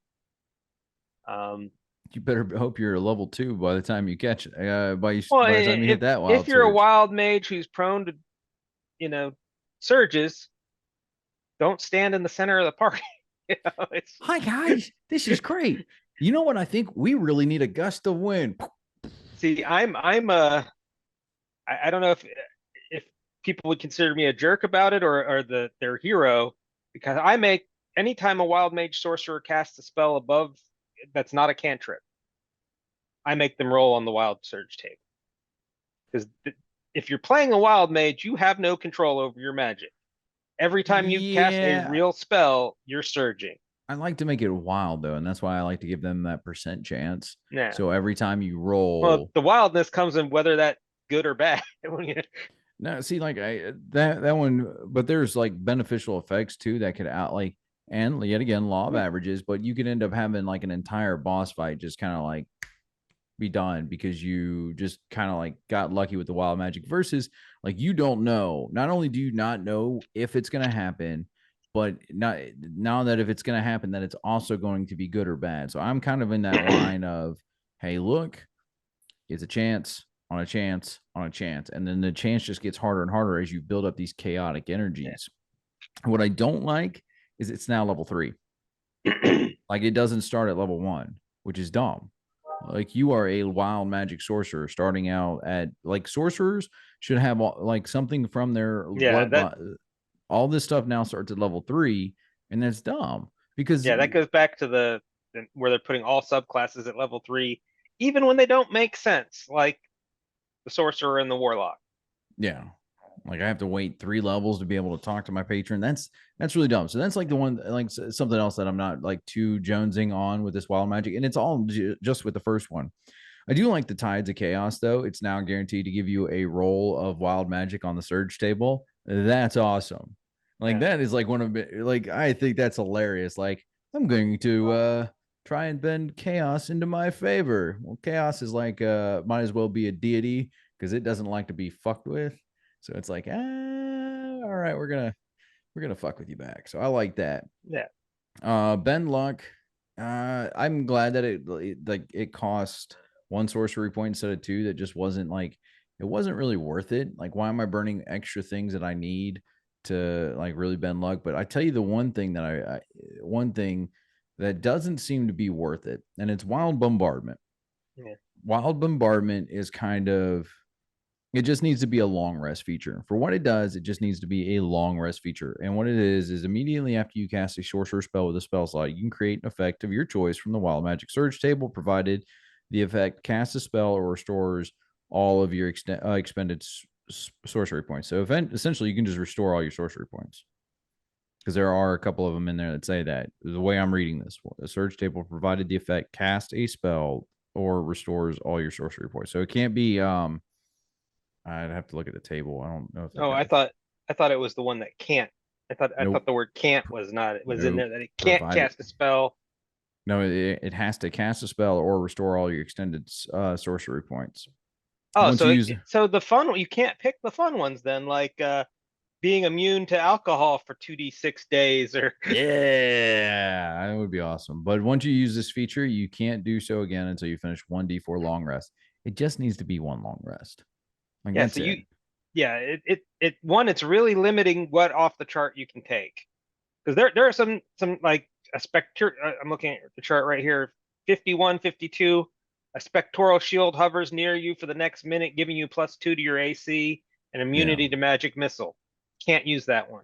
You better hope you're a level 2 by the time you catch it. By the time you hit that wild. If you're a wild mage who's prone to, surges, don't stand in the center of the party. Hi guys, this is great. You know what? I think we really need a gust of wind. See, I don't know if people would consider me a jerk about it or their hero, because I make anytime a wild mage sorcerer casts a spell above that's not a cantrip, I make them roll on the wild surge table. Because if you're playing a wild mage, you have no control over your magic. Every time you cast a real spell, you're surging. I like to make it wild though, and that's why I like to give them that % chance. Yeah. So every time you roll, well, the wildness comes in whether that's good or bad. No, see, like that one, but there's like beneficial effects too that could and yet again, law of averages, but you could end up having like an entire boss fight just kind of like be done because you just kind of like got lucky with the wild magic, versus like you don't know. Not only do you not know if it's going to happen, but now that if it's going to happen, that it's also going to be good or bad. So I'm kind of in that line of, hey, look, it's a chance on a chance on a chance. And then the chance just gets harder and harder as you build up these chaotic energies. What I don't like is it's now level 3. Like it doesn't start at level 1, which is dumb. Like you are a wild magic sorcerer starting out at, like, sorcerers should have like something from their all this stuff now starts at level 3, and that's dumb because that goes back to where they're putting all subclasses at level 3, even when they don't make sense, like the sorcerer and the warlock. Yeah. Like I have to wait 3 levels to be able to talk to my patron. That's really dumb. So that's like the one, like something else that I'm not like too jonesing on with this wild magic. And it's all just with the first one. I do like the Tides of Chaos though. It's now guaranteed to give you a roll of wild magic on the surge table. That's awesome. Like that is like one of, like, I think that's hilarious. Like I'm going to try and bend chaos into my favor. Well, chaos is like might as well be a deity because it doesn't like to be fucked with. So it's like, all right, we're gonna fuck with you back. So I like that. Yeah. Bend luck. I'm glad that it cost 1 sorcery point instead of 2. That just wasn't like, it wasn't really worth it. Like, why am I burning extra things that I need to like really bend luck? But I tell you the one thing that one thing that doesn't seem to be worth it, and it's wild bombardment. Yeah. Wild bombardment is kind of, it just needs to be a long rest feature. For what it does, it just needs to be a long rest feature. And what it is immediately after you cast a sorcerer spell with a spell slot, you can create an effect of your choice from the wild magic surge table, provided the effect casts a spell or restores all of your expended sorcery points. So essentially, you can just restore all your sorcery points. Because there are a couple of them in there that say that. The way I'm reading this, the surge table provided the effect cast a spell or restores all your sorcery points. So it can't be I'd have to look at the table. I don't know if I thought it was the one that can't. I thought the word can't was not. It was in there that it can't cast a spell. No, it has to cast a spell or restore all your extended sorcery points. Oh, so the fun, you can't pick the fun ones then, like being immune to alcohol for 2d6 days or yeah, that would be awesome. But once you use this feature, you can't do so again until you finish 1d4 long rest. It just needs to be 1 long rest. Like, yeah, so yeah, it's really limiting what off the chart you can take. Because there are some like a spectre. I'm looking at the chart right here. 51, 52. A spectral shield hovers near you for the next minute, giving you +2 to your AC and immunity to magic missile. Can't use that one.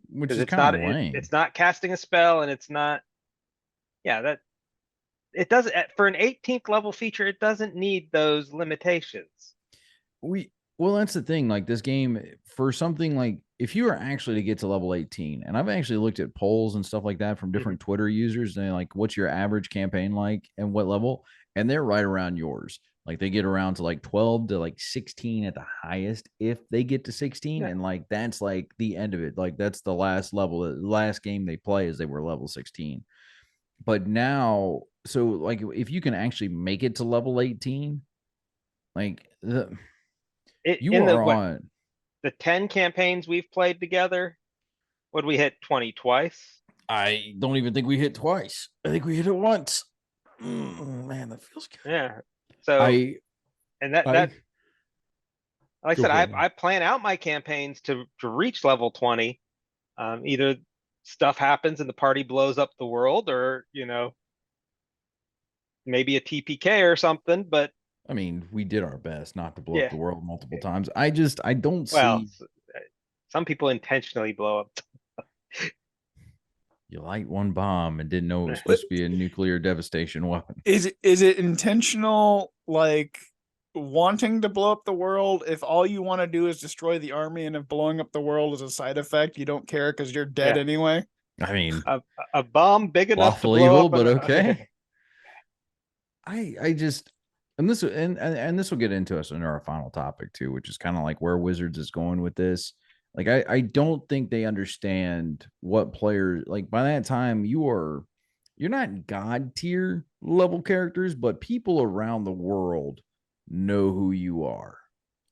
Which is it's kind not of lame. it's not casting a spell, and it's not. Yeah, that it doesn't for an 18th level feature. It doesn't need those limitations. Well, that's the thing. Like this game, for something like if you were actually to get to level 18, and I've actually looked at polls and stuff like that from different Twitter users, and like, what's your average campaign like and what level? And they're right around yours. Like they get around to like 12 to like 16 at the highest if they get to 16. And like that's like the end of it. Like that's the last level, the last game they play is they were level 16. But now, so like if you can actually make it to level 18, like the 10 campaigns we've played together, would we hit 20 twice? I don't even think we hit twice. I think we hit it once. Man, that feels good. Yeah. So like I said, I plan out my campaigns to reach level 20. Either stuff happens and the party blows up the world, or maybe a TPK or something. But I mean, we did our best not to blow up the world multiple times. I don't see. Some people intentionally blow up. You light one bomb and didn't know it was supposed to be a nuclear devastation weapon. Is it intentional, like wanting to blow up the world? If all you want to do is destroy the army, and if blowing up the world is a side effect, you don't care because you're dead anyway. I mean, a bomb big enough to blow evil, up, but okay. I just. And this will get into us in our final topic too, which is kind of like where Wizards is going with this. Like I don't think they understand what players like. By that time, you're not god tier level characters, but people around the world know who you are.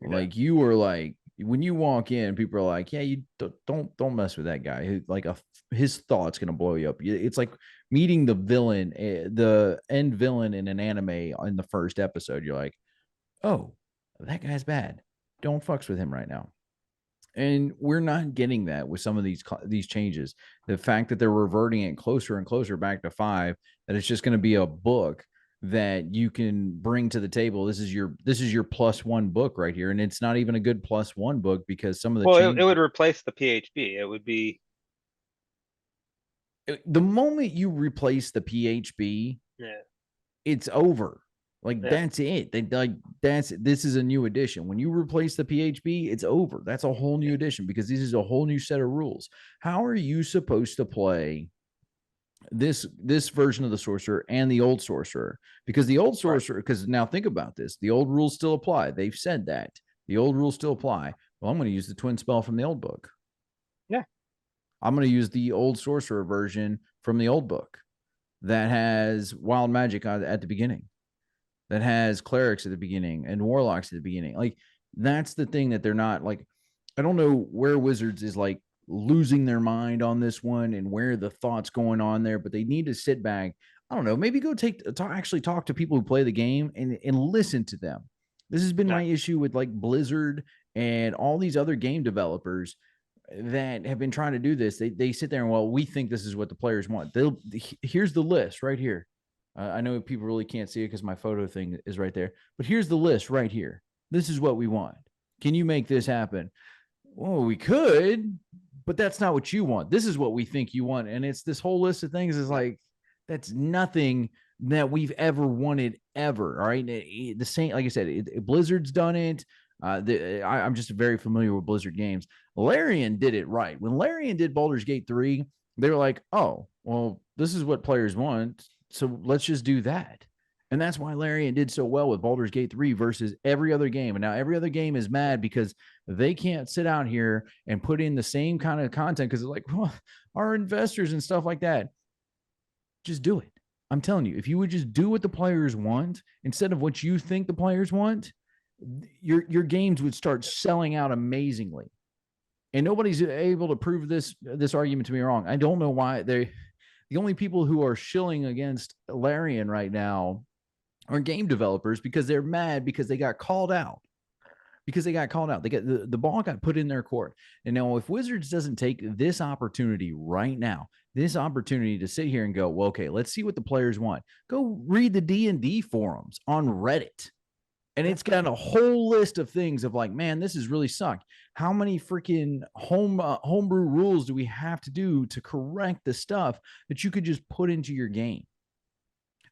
Yeah. Like you are like when you walk in, people are like, yeah, you don't mess with that guy. Like his thought's gonna blow you up. It's like meeting the villain, the end villain in an anime in the first episode. You're like, oh, that guy's bad. Don't fucks with him right now. And we're not getting that with some of these changes. The fact that they're reverting it closer and closer back to 5, that it's just going to be a book that you can bring to the table. This is your +1 book right here, and it's not even a good +1 book because some of the it would replace the PHB. It would be the moment you replace the PHB, it's over. Like that's it. This is a new edition. When you replace the PHB, it's over. That's a whole new edition because this is a whole new set of rules. How are you supposed to play this version of the Sorcerer and the old Sorcerer? Because the old Sorcerer, because now think about this, the old rules still apply. They've said that the old rules still apply. Well, I'm going to use the twin spell from the old book. Yeah, I'm going to use the old Sorcerer version from the old book that has wild magic at the beginning, that has clerics at the beginning and warlocks at the beginning. Like that's the thing that they're not like. I don't know where Wizards is like losing their mind on this one and where the thought's going on there, but they need to sit back. I don't know, maybe go actually talk to people who play the game and listen to them. This has been my issue with like Blizzard and all these other game developers that have been trying to do this. They sit there and, well, we think this is what the players want. Here's the list right here. I know people really can't see it because my photo thing is right there, but here's the list right here. This is what we want. Can you make this happen? Well, we could, but that's not what you want. This is what we think you want. And it's this whole list of things is like, that's nothing that we've ever wanted ever. All right. The same, like I said, Blizzard's done it. I'm just very familiar with Blizzard games. Larian did it right. When Larian did Baldur's Gate 3, they were like, oh, well, this is what players want. So let's just do that. And that's why Larian did so well with Baldur's Gate 3 versus every other game. And now every other game is mad because they can't sit out here and put in the same kind of content because it's like, well, our investors and stuff like that. Just do it. I'm telling you, if you would just do what the players want instead of what you think the players want, your games would start selling out amazingly. And nobody's able to prove this argument to me wrong. I don't know why the only people who are shilling against Larian right now are game developers because they're mad because they got called out. because they got called out. They got the ball got put in their court. And now if Wizards doesn't take this opportunity right now, this opportunity to sit here and go, well, okay, let's see what the players want. Go read the D&D forums on Reddit. And it's got a whole list of things of like, man, this has really sucked. How many freaking homebrew rules do we have to do to correct the stuff that you could just put into your game?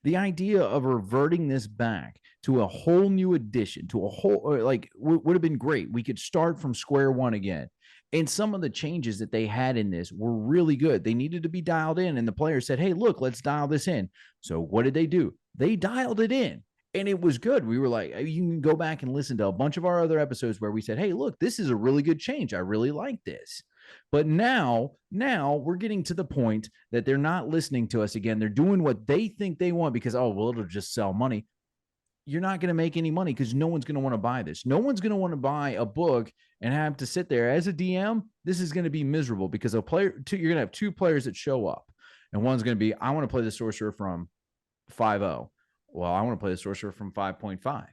The idea of reverting this back to a whole new edition, to a whole, like, would have been great. We could start from square one again. And some of the changes that they had in this were really good. They needed to be dialed in. And the players said, hey, look, let's dial this in. So what did they do? They dialed it in. And it was good. We were like, you can go back and listen to a bunch of our other episodes where we said, hey, look, this is a really good change. I really like this. But now we're getting to the point that they're not listening to us again. They're doing what they think they want because, oh, well, it'll just sell money. You're not going to make any money because no one's going to want to buy this. No one's going to want to buy a book and have to sit there. As a DM, this is going to be miserable because you're going to have two players that show up. And one's going to be, I want to play the Sorcerer from 5.0. Well, I want to play the Sorcerer from 5.5.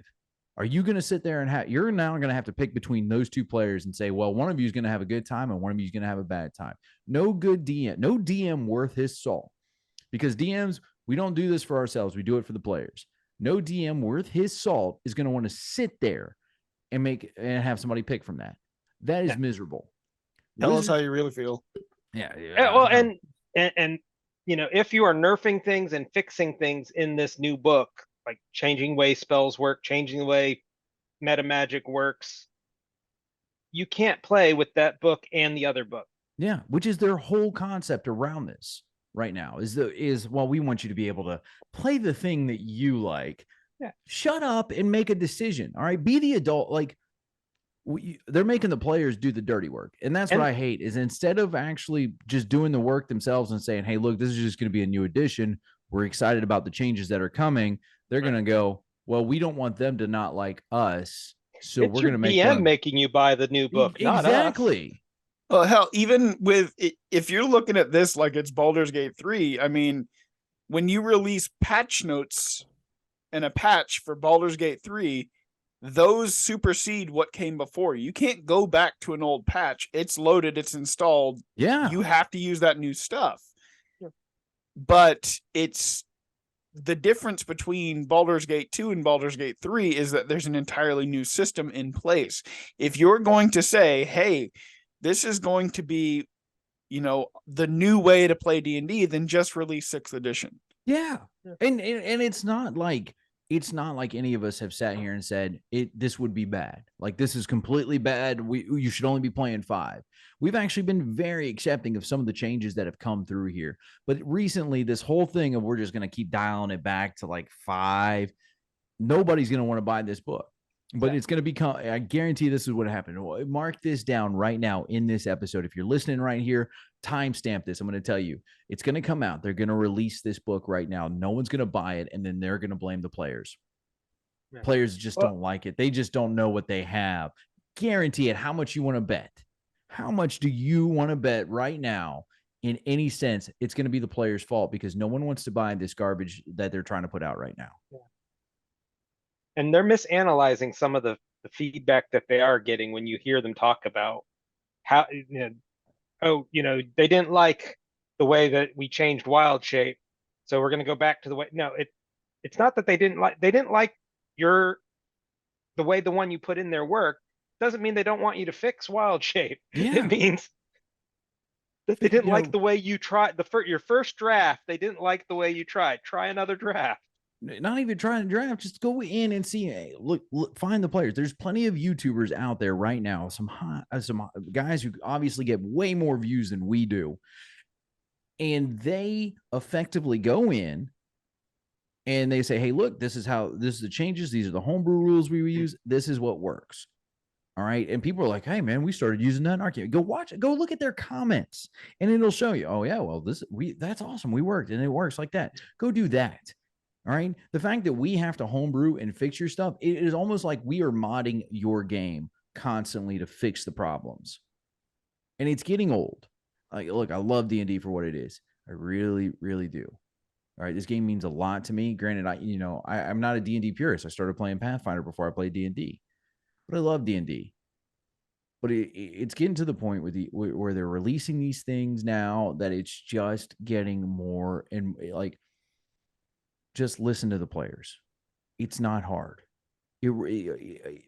Are you going to sit there and you're now going to have to pick between those two players and say, well, one of you is going to have a good time and one of you is going to have a bad time. No good DM, no DM worth his salt, because DMs, we don't do this for ourselves. We do it for the players. No DM worth his salt is going to want to sit there and have somebody pick from that. That is miserable. Tell us how you really feel. Yeah. Well, and if you are nerfing things and fixing things in this new book, like changing the way spells work, changing the way meta magic works, you can't play with that book and the other book. Yeah, which is their whole concept around this right now is well, we want you to be able to play the thing that you like. Yeah. Shut up and make a decision. All right. Be the adult. Like, they're making the players do the dirty work. And that's what I hate, is instead of actually just doing the work themselves and saying, hey, look, this is just going to be a new edition. We're excited about the changes that are coming. They're going to go, well, we don't want them to not like us. So we're going to make DM making you buy the new book. Exactly. Well, hell, even with, if you're looking at this like it's Baldur's Gate 3, I mean, when you release patch notes and a patch for Baldur's Gate 3, those supersede what came before. You can't go back to an old patch. It's loaded, it's installed. Yeah. You have to use that new stuff. Yeah. But it's the difference between Baldur's Gate 2 and Baldur's Gate 3 is that there's an entirely new system in place. If you're going to say, hey, this is going to be, the new way to play D&D, then just release 6th edition. Yeah. And it's not like any of us have sat here and said this would be bad. Like, this is completely bad. You should only be playing 5. We've actually been very accepting of some of the changes that have come through here. But recently, this whole thing of we're just going to keep dialing it back to like 5. Nobody's going to want to buy this book. But it's going to become, I guarantee this is what happened. Mark this down right now in this episode. If you're listening right here, timestamp this. I'm going to tell you, it's going to come out. They're going to release this book right now. No one's going to buy it. And then they're going to blame the players. Yeah. Players just don't like it. They just don't know what they have. Guarantee it. How much you want to bet? How much do you want to bet right now? In any sense, it's going to be the player's fault because no one wants to buy this garbage that they're trying to put out right now. Yeah. And they're misanalyzing some of the feedback that they are getting when you hear them talk about how, they didn't like the way that we changed wild shape, so we're going to go back to the way. No, it's not that they didn't like the way the one you put in there worked. Doesn't mean they don't want you to fix wild shape. Yeah. It means that they didn't like the way you tried your first draft. They didn't like the way you tried. Try another draft. Not even trying to draft, just go in and see. Hey, look, find the players. There's plenty of YouTubers out there right now. Some guys who obviously get way more views than we do, and they effectively go in and they say, "Hey, look, this is the changes. These are the homebrew rules we use. This is what works." All right, and people are like, "Hey, man, we started using that in Arcana." Go watch it. Go look at their comments, and it'll show you. Oh yeah, well, that's awesome. We worked, and it works like that. Go do that. All right. The fact that we have to homebrew and fix your stuff, it is almost like we are modding your game constantly to fix the problems. And it's getting old. Like, look, I love D&D for what it is. I really, really do. All right. This game means a lot to me. Granted, I'm not a D&D purist. I started playing Pathfinder before I played D&D. but I love D&D. But it's getting to the point where they're releasing these things now that it's just getting more, and like, just listen to the players. It's not hard. It's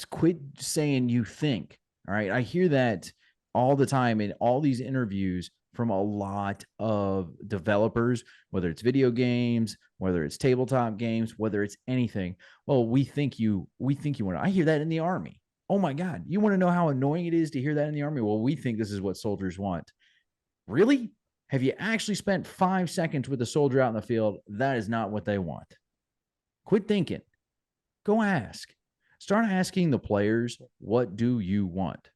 quit saying you think. All right. I hear that all the time in all these interviews from a lot of developers, whether it's video games, whether it's tabletop games, whether it's anything. Well, we think you want to. I hear that in the Army. Oh my God. You want to know how annoying it is to hear that in the Army? Well, we think this is what soldiers want. Really? Have you actually spent 5 seconds with a soldier out in the field? That is not what they want. Quit thinking. Go ask. Start asking the players, what do you want?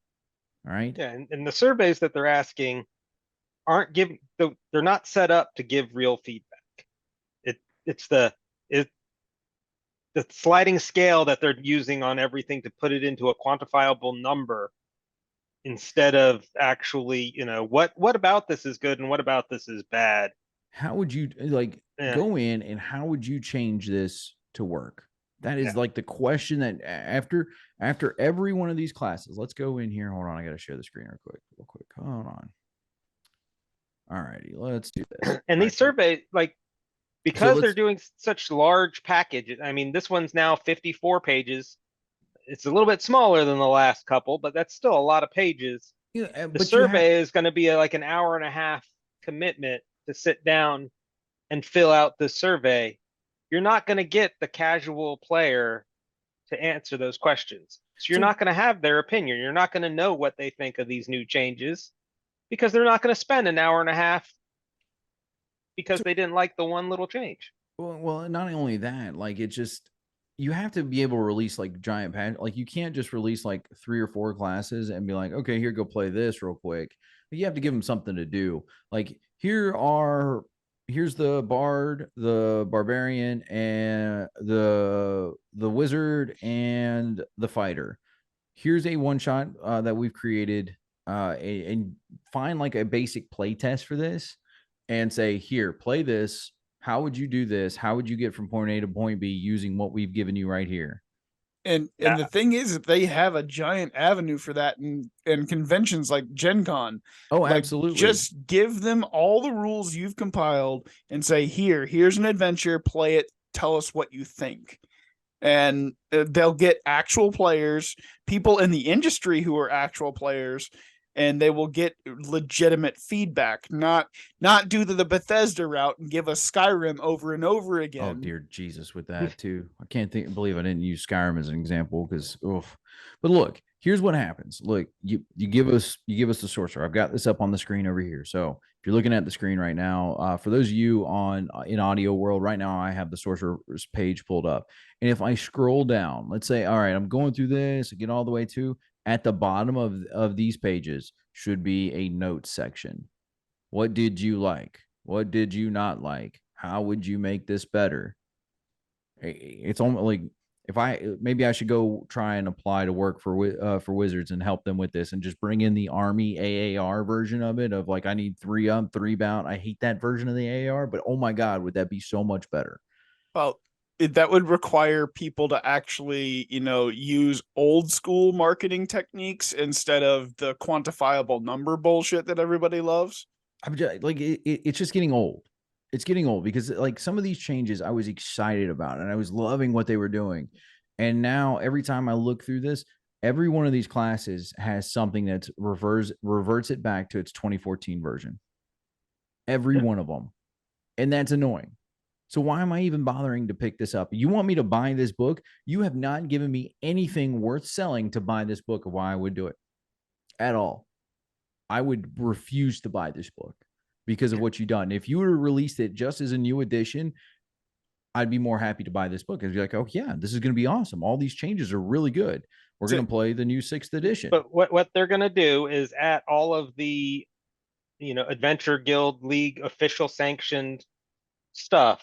All right. Yeah, and the surveys that they're asking aren't giving. They're not set up to give real feedback. It's the sliding scale that they're using on everything to put it into a quantifiable number, instead of actually, what about this is good and what about this is bad. How would you go in, and how would you change this to work? That is like the question that after every one of these classes, let's go in here. Hold on. I got to share the screen real quick. Hold on. All righty, let's do this. And these surveys, because they're doing such large packages. I mean, this one's now 54 pages. It's a little bit smaller than the last couple, but that's still a lot of pages. Yeah, the survey is going to be like an hour and a half commitment to sit down and fill out the survey. You're not going to get the casual player to answer those questions. So you're not going to have their opinion. You're not going to know what they think of these new changes, because they're not going to spend an hour and a half because they didn't like the one little change. Well, not only that, you have to be able to release giant patch. You can't just release 3 or 4 classes and be like, okay, here, go play this real quick. You have to give them something to do. Here's the bard, the barbarian, and the wizard, and the fighter. Here's a one shot that we've created, and find a basic play test for this, and say, here, play this. How would you do this? How would you get from point A to point B using what we've given you right here? And the thing is that they have a giant avenue for that in conventions like Gen Con. Oh, absolutely. Just give them all the rules you've compiled and say, here's an adventure, play it, tell us what you think. And they'll get actual players, people in the industry who are actual players, and they will get legitimate feedback, not do the Bethesda route and give us Skyrim over and over again. Oh dear Jesus, with that too. I can't believe I didn't use Skyrim as an example, because but look, here's what happens. Look, you give us the sorcerer. I've got this up on the screen over here. So if you're looking at the screen right now, for those of you in audio world right now, I have the sorcerer's page pulled up. And if I scroll down, let's say, all right, I'm going through this, I get all the way to, at the bottom of these pages should be a notes section. What did you like? What did you not like? How would you make this better? It's almost maybe I should go try and apply to work for Wizards and help them with this, and just bring in the Army AAR version of it, of I need 3 up, 3 bound. I hate that version of the AAR, but oh my God, would that be so much better? Well, that would require people to actually, use old school marketing techniques instead of the quantifiable number bullshit that everybody loves. I'm just, it's just getting old. It's getting old, because some of these changes I was excited about and I was loving what they were doing. And now every time I look through this, every one of these classes has something that reverts it back to its 2014 version. Every one of them. And that's annoying. So why am I even bothering to pick this up? You want me to buy this book? You have not given me anything worth selling to buy this book of why I would do it at all. I would refuse to buy this book because of what you've done. If you were released it just as a new edition, I'd be more happy to buy this book. I'd be like, oh yeah, this is going to be awesome. All these changes are really good. We're going to play the new 6th edition. But what they're going to do is add all of the, Adventure Guild League official sanctioned stuff.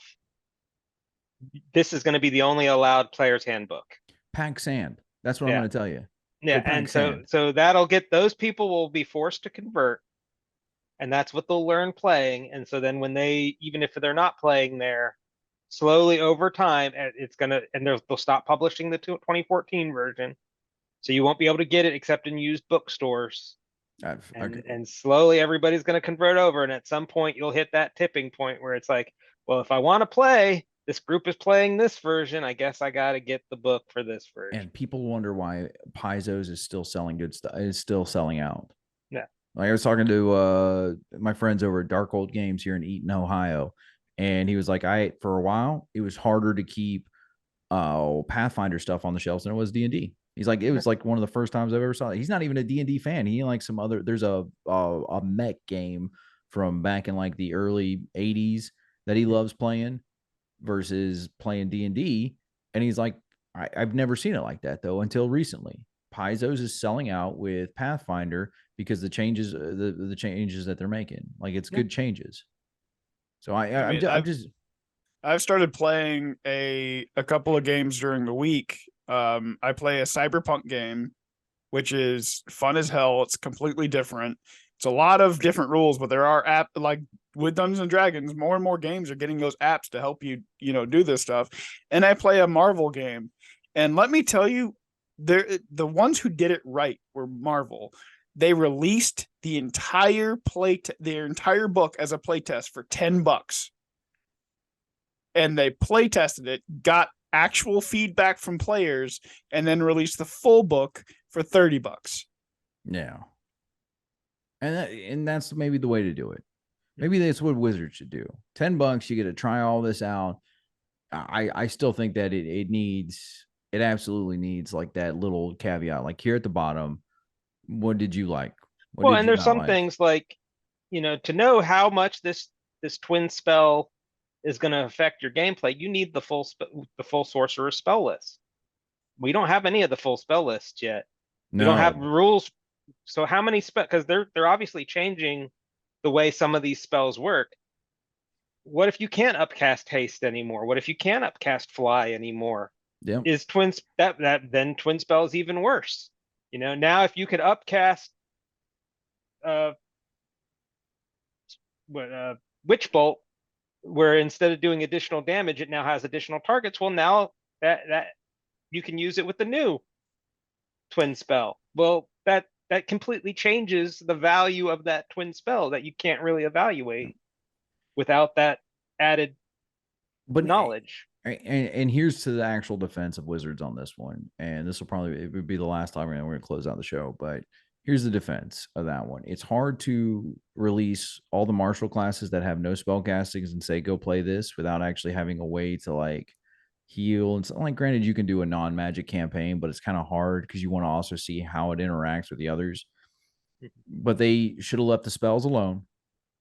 This is going to be the only allowed player's handbook. Pack sand. That's what I'm going to tell you. Yeah, and so that'll get those people will be forced to convert, and that's what they'll learn playing. And so then when even if they're not playing there, slowly over time, it's gonna, and they'll stop publishing the 2014 version, so you won't be able to get it except in used bookstores. And slowly everybody's going to convert over, and at some point you'll hit that tipping point where it's like, well, if I want to play, this group is playing this version, I guess I got to get the book for this version. And people wonder why Paizo's is still selling good stuff. It's still selling out. Yeah. Like I was talking to my friends over at Dark Old Games here in Eaton, Ohio, and he was like, for a while it was harder to keep Pathfinder stuff on the shelves than it was D&D. He's like, it was like one of the first times I've ever saw it. He's not even a D&D fan. He likes some other, there's a mech game from back in like the early 80s that he loves playing versus playing D&D. And he's like, I've never seen it like that though until recently. Paizo's is selling out with Pathfinder because the changes, the changes that they're making, like it's good changes. So I've started playing a couple of games during the week. I play a cyberpunk game, which is fun as hell. It's completely different. It's a lot of different rules, but there are like with Dungeons and Dragons, more and more games are getting those apps to help you, do this stuff. And I play a Marvel game, and let me tell you, the ones who did it right were Marvel. They released the entire book as a playtest for $10, and they play tested it, got actual feedback from players, and then release the full book for $30. Yeah. And that's maybe the way to do it. Maybe that's what Wizards should do. $10, you get to try all this out. I still think that it absolutely needs like that little caveat, like here at the bottom. What did you like? And there's some things like, to know how much this twin spell is going to affect your gameplay, you need the full sorcerer spell list. We don't have any of the full spell list yet. No. We don't have rules. So how many because they're obviously changing the way some of these spells work. What if you can't upcast haste anymore? What if you can't upcast fly anymore? Yeah. Is then twin spell is even worse. Now if you could upcast Witch Bolt, where instead of doing additional damage, it now has additional targets. Well, now that you can use it with the new twin spell. Well, that completely changes the value of that twin spell that you can't really evaluate without that added knowledge. And here's to the actual defense of Wizards on this one. And this would be the last time we're going to close out the show, but here's the defense of that one. It's hard to release all the martial classes that have no spell castings and say, go play this without actually having a way to like heal. And like, granted, you can do a non-magic campaign, but it's kind of hard because you want to also see how it interacts with the others. But they should have left the spells alone,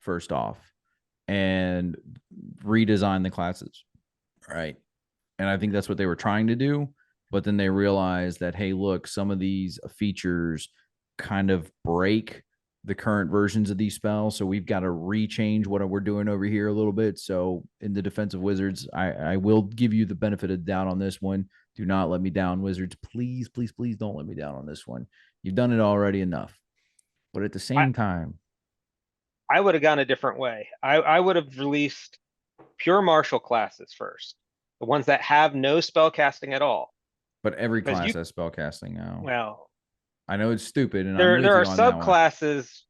first off, and redesign the classes. Right. And I think that's what they were trying to do. But then they realized that, hey, look, some of these features kind of break the current versions of these spells, so we've got to rechange what we're doing over here a little bit. So in the defense of Wizards, I will give you the benefit of the doubt on this one. Do not let me down, Wizards. Please don't let me down on this one. You've done it already enough. But at the same time, I would have gone a different way. I would have released pure martial classes first, the ones that have no spell casting at all. But every class has spell casting now. Well, I know it's stupid, and there are subclasses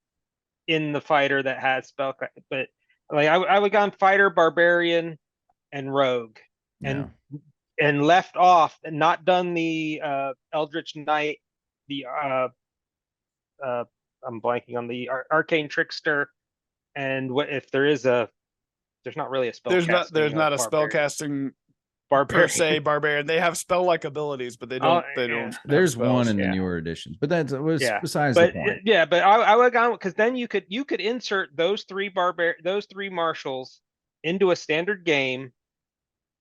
in the fighter that has spell, but like I would gone fighter, barbarian, and rogue, and left off and not done the Eldritch Knight, the I'm blanking on the arcane trickster, and what if there's not really a spell. There's not a spell casting. Per se, barbarian. They have spell-like abilities, but they don't. There's one in the newer editions, but besides the point. Yeah, but I would go because then you could insert those three marshals into a standard game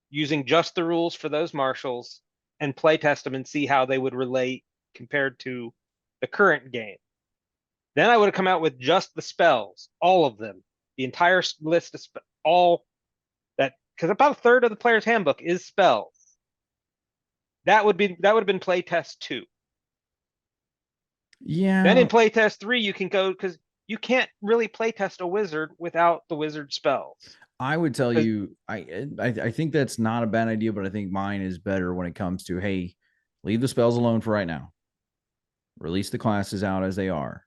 using just the rules for those marshals and play test them and see how they would relate compared to the current game. Then I would have come out with just the spells, all of them, the entire list of all. Because about a third of the player's handbook is spells. That would have been playtest 2. Yeah. Then in playtest 3, you can go because you can't really playtest a wizard without the wizard spells. I would tell you, I think that's not a bad idea, but I think mine is better when it comes to, hey, leave the spells alone for right now. Release the classes out as they are.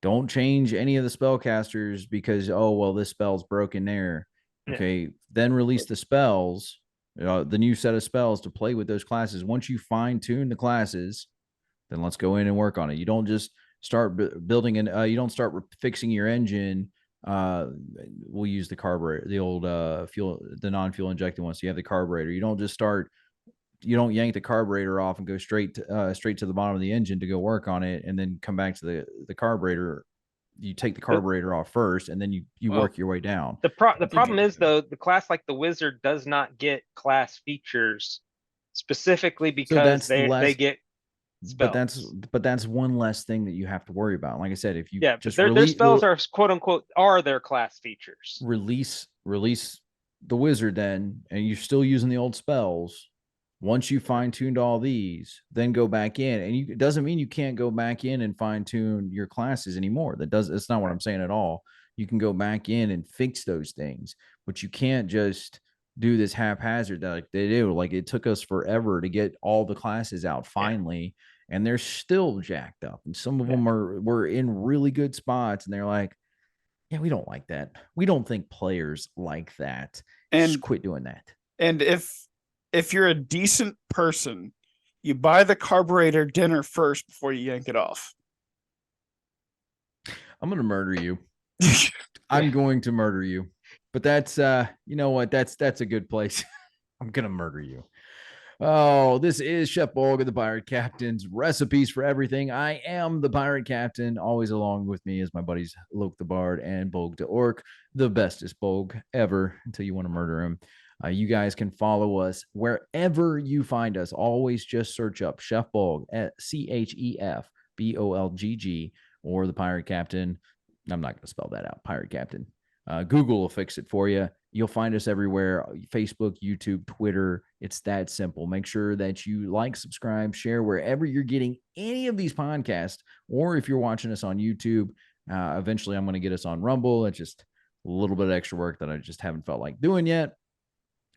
Don't change any of the spellcasters because, oh, well, this spell's broken there. Okay, then release the spells, the new set of spells to play with those classes. Once you fine tune the classes, then let's go in and work on it. You don't just start building you don't start fixing your engine. We'll use the carburetor, the old fuel, the non-fuel injected one. So you have the carburetor. You don't yank the carburetor off and go straight to the bottom of the engine to go work on it and then come back to the carburetor. You take the carburetor off first and then you work your way down. The problem is, though, the class like the wizard does not get class features specifically because they get spells. But that's one less thing that you have to worry about. Like I said, if you just their spells are quote unquote are their class features. Release the wizard then, and you're still using the old spells. Once you fine-tuned all these, then go back in. And it doesn't mean you can't go back in and fine-tune your classes anymore. That's not what I'm saying at all. You can go back in and fix those things, but you can't just do this haphazard like they do. Like, it took us forever to get all the classes out finally, and they're still jacked up. And some of them were in really good spots, and they're like, yeah, we don't like that. We don't think players like that. And just quit doing that. And if you're a decent person, you buy the carburetor dinner first before you yank it off. I'm going to murder you. I'm going to murder you. But that's, you know what? That's a good place. I'm going to murder you. Oh, this is Chef Bolgg of the Pirate Captain's Recipes for Everything. I am the Pirate Captain. Always along with me is my buddies Loke the Bard and Bolgg the Orc, the bestest Bolgg ever until you want to murder him. You guys can follow us wherever you find us. Always just search up Chef Bolgg at ChefBolgg or the Pirate Captain. I'm not going to spell that out. Pirate Captain. Google will fix it for you. You'll find us everywhere. Facebook, YouTube, Twitter. It's that simple. Make sure that you like, subscribe, share wherever you're getting any of these podcasts, or if you're watching us on YouTube. Eventually, I'm going to get us on Rumble. It's just a little bit of extra work that I just haven't felt like doing yet.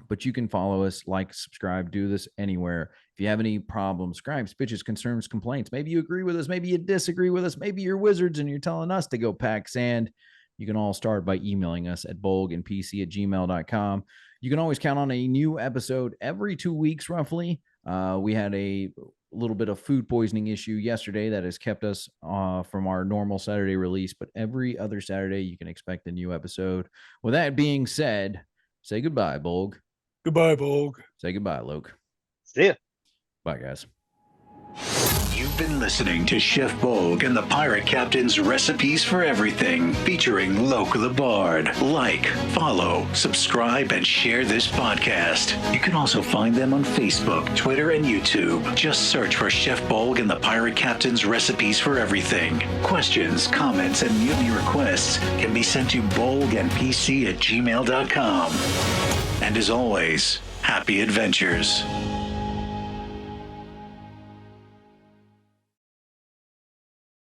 But you can follow us, like, subscribe, do this anywhere. If you have any problems, gripes, bitches, concerns, complaints, maybe you agree with us, maybe you disagree with us, maybe you're wizards and you're telling us to go pack sand, you can all start by emailing us at bolgandpc@gmail.com. You can always count on a new episode every 2 weeks, roughly. We had a little bit of food poisoning issue yesterday that has kept us from our normal Saturday release, but every other Saturday you can expect a new episode. With that being said, say goodbye, Bolgg. Goodbye, Bolgg. Say goodbye, Loke. See ya. Bye, guys. You've been listening to Chef Bolgg and the Pirate Captain's Recipes for Everything, featuring Loke the Bard. Like, follow, subscribe, and share this podcast. You can also find them on Facebook, Twitter, and YouTube. Just search for Chef Bolgg and the Pirate Captain's Recipes for Everything. Questions, comments, and mutiny requests can be sent to bolgandpc@gmail.com. And as always, happy adventures.